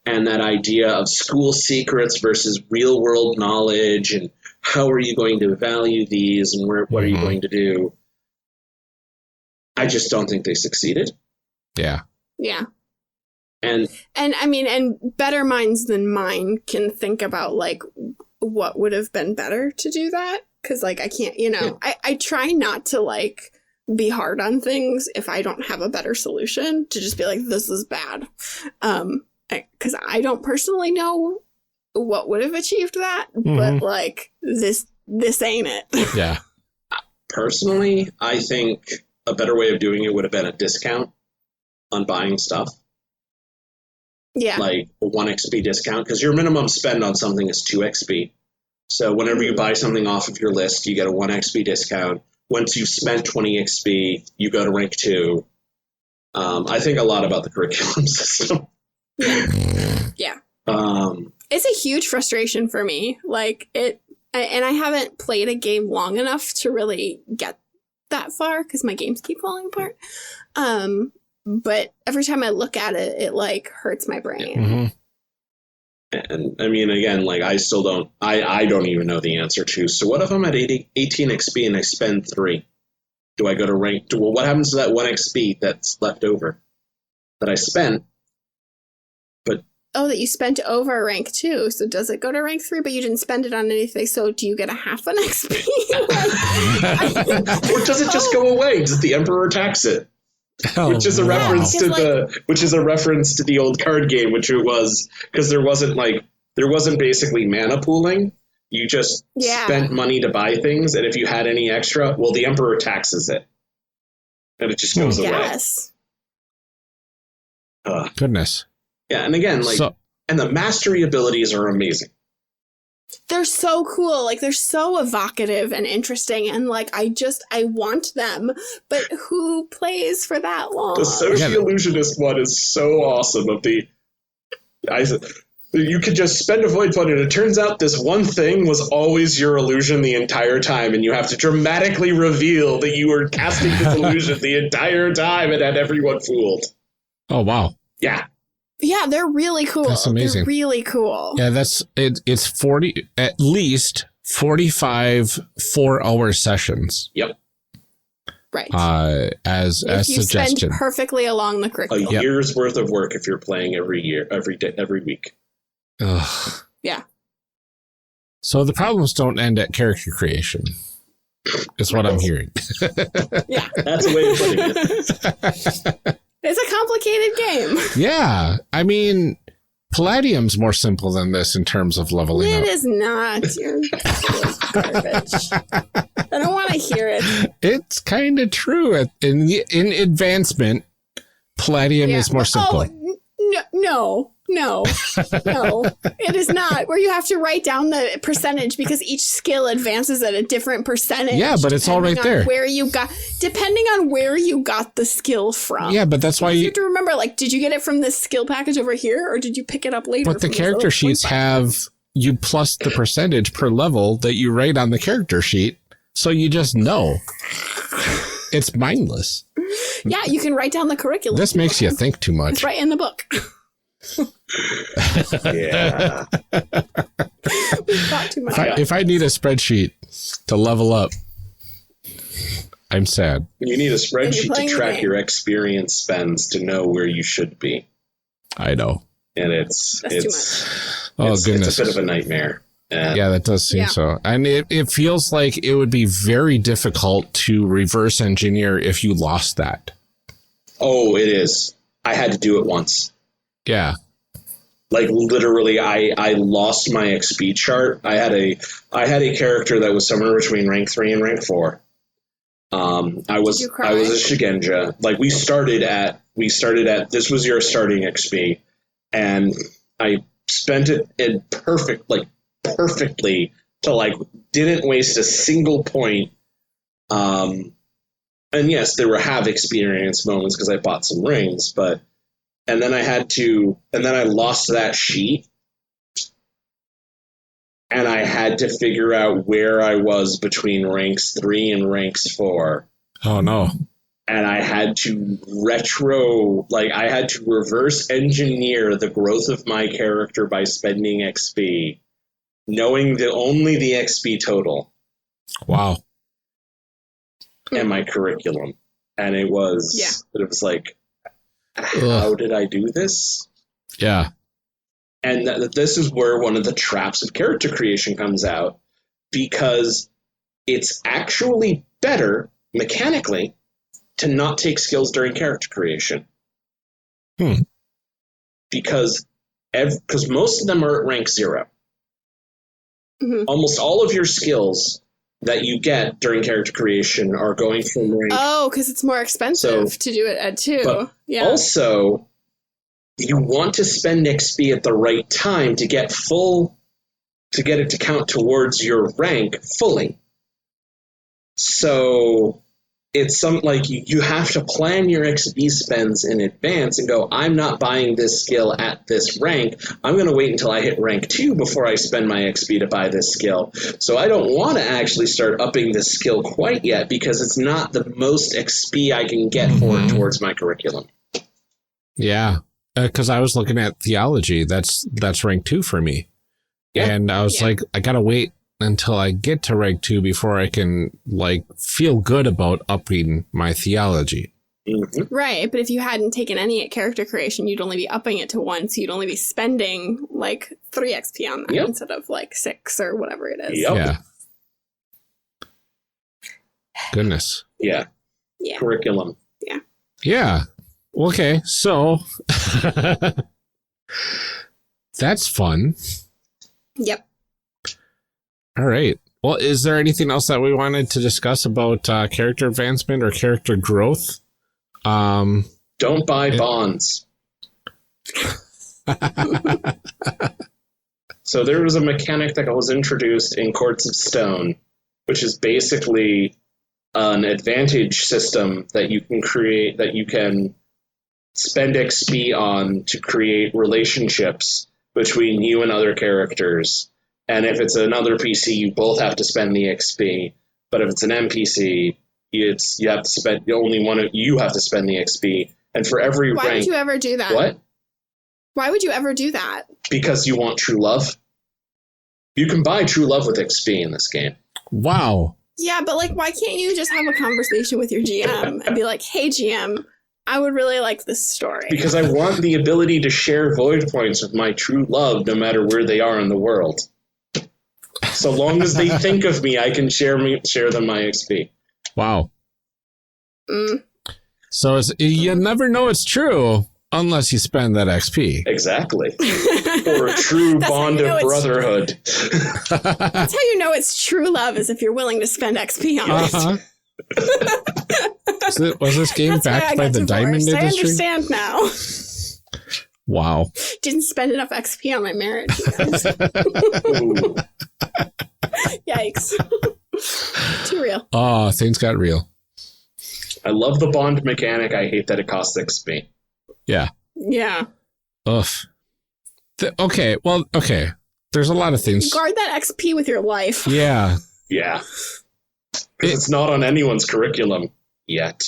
and that idea of school secrets versus real world knowledge and how are you going to value these and what are you going to do. I just don't think they succeeded. Yeah. Yeah. And I mean, and better minds than mine can think about, like, what would have been better to do that. Because, like, I can't, you know, I try not to, like, be hard on things if I don't have a better solution, to just be like, this is bad. Because I don't personally know what would have achieved that, but, like, this ain't it. Yeah. personally, I think a better way of doing it would have been a discount on buying stuff. Yeah. Like a 1 XP discount, because your minimum spend on something is 2 XP. So whenever you buy something off of your list, you get a 1 XP discount. Once you've spent 20 XP, you go to rank 2. I think a lot about the curriculum system. Yeah. It's a huge frustration for me. Like, and I haven't played a game long enough to really get that far because my games keep falling apart. But every time I look at it, it like hurts my brain. Mm-hmm. And I mean, again, like I still don't, I don't even know the answer to. So what if I'm at 18 XP and I spend 3? Do I go to rank? Well, what happens to that 1 XP that's left over that I spent? But oh, that you spent over rank 2. So does it go to rank 3? But you didn't spend it on anything. So do you get a half an XP? Or does it just go away? Does the Emperor tax it? Which is a reference to the old card game, which it was because there wasn't basically mana pooling. You just spent money to buy things, and if you had any extra, well, the Emperor taxes it, and it just goes away. Yes. Goodness. Yeah, and again, and the mastery abilities are amazing. They're so cool. Like, they're so evocative and interesting. And, like, I want them. But who plays for that long? The Sociologist one is so awesome. You could just spend a void point, and it turns out this one thing was always your illusion the entire time, and you have to dramatically reveal that you were casting this illusion the entire time and had everyone fooled. Oh, wow. Yeah. Yeah, they're really cool. That's amazing. They're really cool. Yeah, it's 40, at least 45 4-hour sessions. Yep. Right. As if you suggested. spend perfectly along the A curriculum. year's worth of work if you're playing every year, every day, every week. Ugh. Yeah. So the problems don't end at character creation, is what I'm hearing. Yeah. That's a way of putting it. It's a complicated game. Yeah. I mean, Palladium's more simple than this in terms of leveling It up. is not. You're garbage. I don't want to hear it. It's kind of true. In advancement, Palladium is more simple. Oh, no. It is not. Where you have to write down the percentage because each skill advances at a different percentage. Yeah, but it's all right there. Depending on where you got the skill from. Yeah, but that's why you have to remember, like, did you get it from this skill package over here, or did you pick it up later? But the character sheets have you plus the percentage per level that you write on the character sheet, so you just know. It's mindless. Yeah, you can write down the curriculum. This makes you think too much. It's right in the book. Yeah. We've thought too much. If I need a spreadsheet to level up, I'm sad. You need a spreadsheet to playing the track game. your experience spends to know where you should be. I know. And That's too much. Oh, goodness. It's a bit of a nightmare. Yeah, that does seem so. And it feels like it would be very difficult to reverse engineer if you lost that. Oh, it is. I had to do it once. Yeah. Like literally, I lost my XP chart. I had a character that was somewhere between rank 3 and rank 4. I was a Shigenja. Like we started at this was your starting XP, and I spent it in perfectly to like didn't waste a single point. And yes, there were have experience moments because I bought some rings, and then I lost that sheet, and I had to figure out where I was between ranks 3 and ranks 4. Oh no. And I had to reverse engineer the growth of my character by spending XP, knowing only the XP total. Wow. And my curriculum. And it was like, how did I do this? Yeah. And this is where one of the traps of character creation comes out, because it's actually better mechanically to not take skills during character creation. Because most of them are at rank 0. Mm-hmm. Almost all of your skills that you get during character creation are going from rank. Oh, because it's more expensive to do it at 2. But yeah. also, you want to spend XP at the right time to get it to count towards your rank fully. So it's you have to plan your XP spends in advance and go, I'm not buying this skill at this rank. I'm going to wait until I hit rank 2 before I spend my XP to buy this skill. So I don't want to actually start upping this skill quite yet because it's not the most XP I can get for it towards my curriculum. Yeah. Because I was looking at theology. That's rank 2 for me. Yeah. And I was like, I got to wait until I get to rank 2 before I can feel good about upping my theology. Mm-hmm. Right, but if you hadn't taken any at character creation, you'd only be upping it to 1, so you'd only be spending 3 XP on that instead of 6 or whatever it is. Yep. Yeah. Goodness. Yeah. Curriculum. Yeah. Yeah. Okay, so that's fun. Yep. All right. Well, is there anything else that we wanted to discuss about character advancement or character growth? Don't buy bonds. So there was a mechanic that was introduced in Courts of Stone, which is basically an advantage system that you can spend XP on to create relationships between you and other characters. And if it's another PC, you both have to spend the XP. But if it's an NPC, you have to spend you have to spend the XP. And for every Why would you ever do that? What? Why would you ever do that? Because you want true love. You can buy true love with XP in this game. Wow. Yeah, but like, why can't you just have a conversation with your GM and be like, hey, GM, I would really like this story. Because I want the ability to share void points with my true love no matter where they are in the world. So long as they think of me, I can share them my XP. Wow. Mm. So you never know it's true unless you spend that XP. Exactly. Or a true bond of brotherhood. That's how you know it's true love, is if you're willing to spend XP on it. Was this game backed by the diamond industry? I understand now. Wow. Didn't spend enough XP on my marriage, you guys. Yikes. Too real. Oh, things got real. I love the bond mechanic. I hate that it costs XP. Yeah. Yeah. Ugh. Okay. There's a lot of things. Guard that XP with your life. Yeah. Yeah. It's not on anyone's curriculum yet.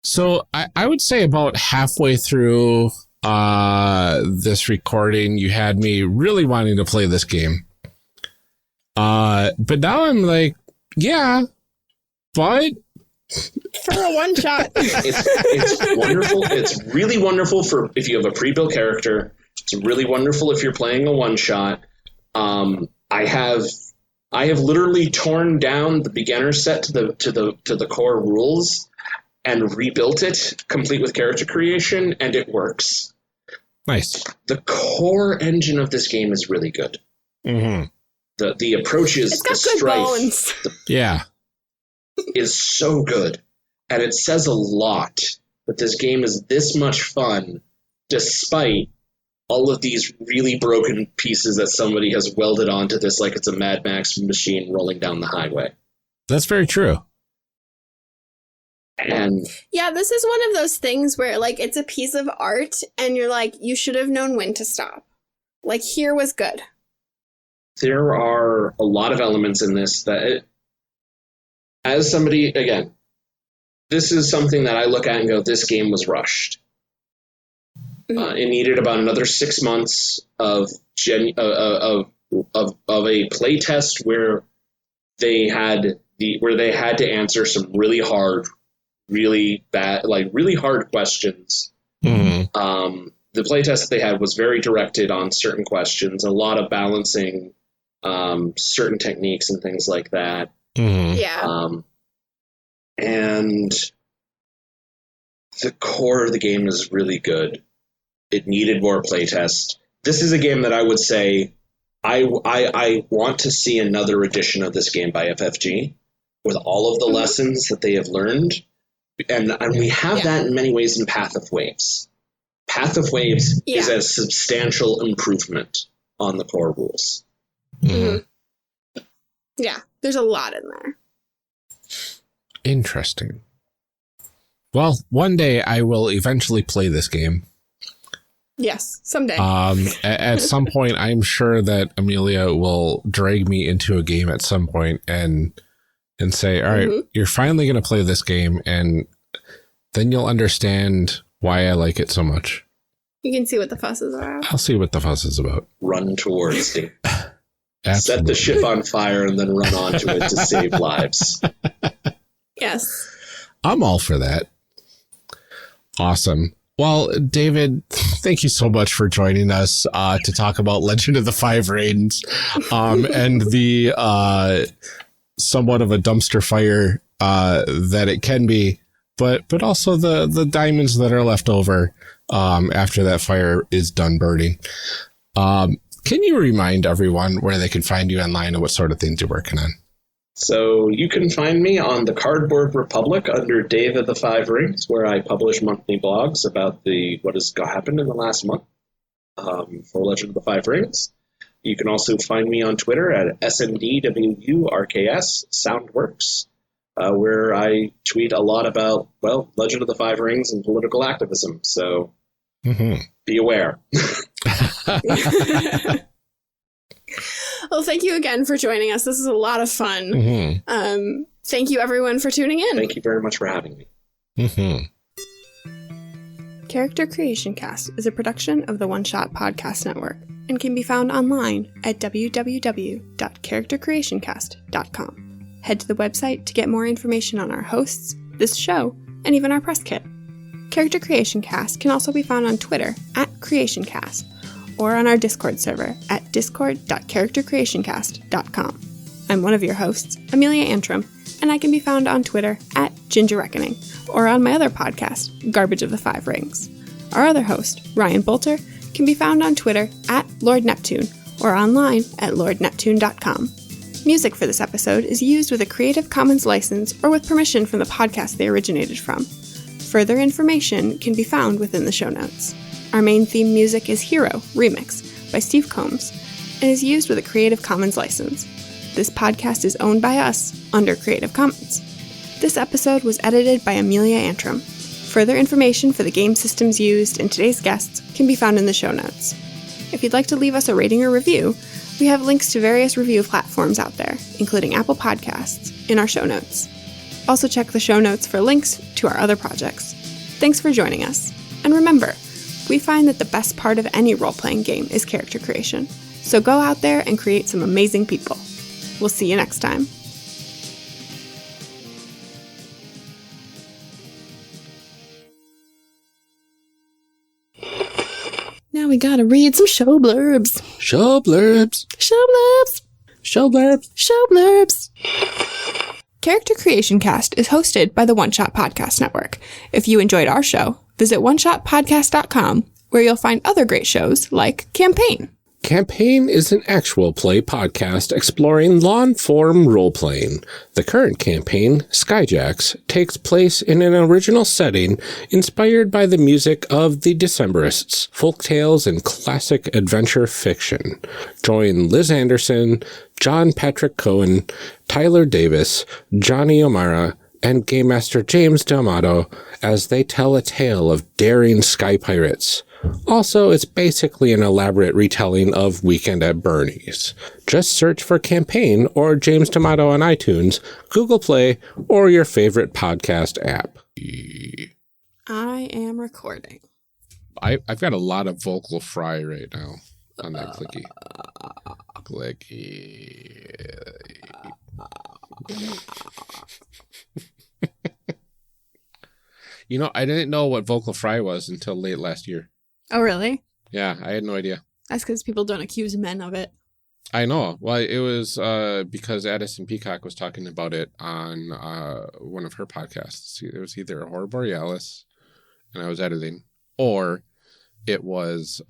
So I would say about halfway through this recording, you had me really wanting to play this game. But now I'm like, yeah, but for a one shot. It's wonderful. It's really wonderful for if you have a pre-built character. It's really wonderful if you're playing a one shot. I have literally torn down the beginner set to the core rules and rebuilt it complete with character creation, and it works. Nice. The core engine of this game is really good. Mm-hmm. The approaches, it's got the good strife, bones. Yeah, is so good, and it says a lot that this game is this much fun, despite all of these really broken pieces that somebody has welded onto this like it's a Mad Max machine rolling down the highway. That's very true. And yeah, this is one of those things where like it's a piece of art and you're like, you should have known when to stop. Like, here was good. There are a lot of elements in this that, as somebody, again, this is something that I look at and go, this game was rushed. It needed about another 6 months of a play test where they had to answer some really hard, really bad, like really hard questions. Mm-hmm. The playtest that they had was very directed on certain questions, a lot of balancing certain techniques and things like that. Mm-hmm. Yeah. And the core of the game is really good. It needed more playtest. This is a game that I would say I want to see another edition of this game by FFG with all of the lessons that they have learned. And we have that in many ways in Path of Waves. Path of Waves is a substantial improvement on the core rules. Mm-hmm. Yeah, there's a lot in there. Interesting. Well, one day I will eventually play this game. Yes, someday. At some point, I'm sure that Amelia will drag me into a game at some point and say, all right, you're finally going to play this game, and then you'll understand why I like it so much. You can see what the fuss is about. I'll see what the fuss is about. Run towards it. Set the ship on fire and then run onto it to save lives. Yes. I'm all for that. Awesome. Well, David, thank you so much for joining us to talk about Legend of the Five Rings and the somewhat of a dumpster fire that it can be, but also the diamonds that are left over after that fire is done burning. Can you remind everyone where they can find you online and what sort of things you're working on? So you can find me on the Cardboard Republic under Dave of the Five Rings, where I publish monthly blogs about what has happened in the last month for Legend of the Five Rings. You can also find me on Twitter at SNDWURKS Soundworks, where I tweet a lot about, Legend of the Five Rings and political activism. So be aware. Well, thank you again for joining us. This is a lot of fun. Thank you, everyone, for tuning in. Thank you very much for having me. Character Creation Cast is a production of the One Shot Podcast Network and can be found online at www.charactercreationcast.com. Head to the website to get more information on our hosts, this show, and even our press kit. Character Creation Cast can also be found on Twitter at CreationCast or on our Discord server at discord.charactercreationcast.com. I'm one of your hosts, Amelia Antrim, and I can be found on Twitter at Ginger Reckoning or on my other podcast, Garbage of the Five Rings. Our other host, Ryan Bolter, can be found on Twitter at Lord Neptune or online at lordneptune.com. Music for this episode is used with a Creative Commons license or with permission from the podcast they originated from. Further information can be found within the show notes. Our main theme music is Hero Remix by Steve Combs and is used with a Creative Commons license. This podcast is owned by us under Creative Commons. This episode was edited by Amelia Antrim. Further information for the game systems used and today's guests can be found in the show notes. If you'd like to leave us a rating or review, we have links to various review platforms out there, including Apple Podcasts, in our show notes. Also check the show notes for links to our other projects. Thanks for joining us. And remember, we find that the best part of any role-playing game is character creation. So go out there and create some amazing people. We'll see you next time. Now we gotta read some show blurbs. Show blurbs. Show blurbs. Show blurbs. Show blurbs. Character Creation Cast is hosted by the One Shot Podcast Network. If you enjoyed our show, visit oneshotpodcast.com, where you'll find other great shows like Campaign. Campaign is an actual play podcast exploring long-form role-playing. The current campaign, Skyjacks, takes place in an original setting inspired by the music of the Decemberists, folktales, and classic adventure fiction. Join Liz Anderson, John Patrick Cohen, Tyler Davis, Johnny O'Mara, and Game Master James D'Amato as they tell a tale of daring sky pirates. Also, it's basically an elaborate retelling of Weekend at Bernie's. Just search for Campaign or James D'Amato on iTunes, Google Play, or your favorite podcast app. I am recording. I've got a lot of vocal fry right now on that clicky. Clicky. You know, I didn't know what vocal fry was until late last year. Oh, really? Yeah, I had no idea. That's because people don't accuse men of it. I know. Well, it was because Addison Peacock was talking about it on one of her podcasts. It was either Horror Borealis, and I was editing, or it was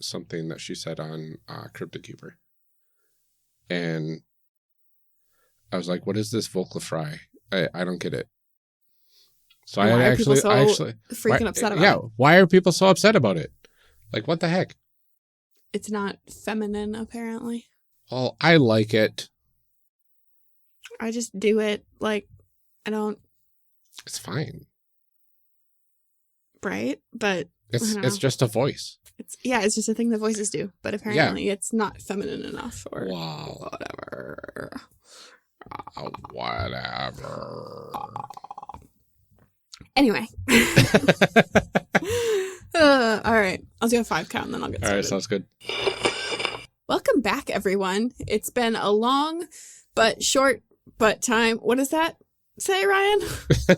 something that she said on Cryptic Keeper. And I was like, what is this vocal fry? I don't get it. So why I are actually people so freaking upset about it? Yeah, why are people so upset about it? Like, what the heck? It's not feminine, apparently. Well, I like it. I just do it. Like, I don't. It's fine. Right? But it's just a voice. It's just a thing that voices do. But apparently it's not feminine enough or whatever. Whatever. Anyway. All right. I'll do a 5 count and then I'll get started. All right, sounds good. Welcome back, everyone. It's been a long but short but time. What does that say, Ryan?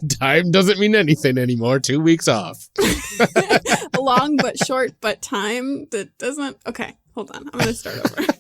Time doesn't mean anything anymore. 2 weeks off. A long but short but time that doesn't. Okay, hold on. I'm going to start over.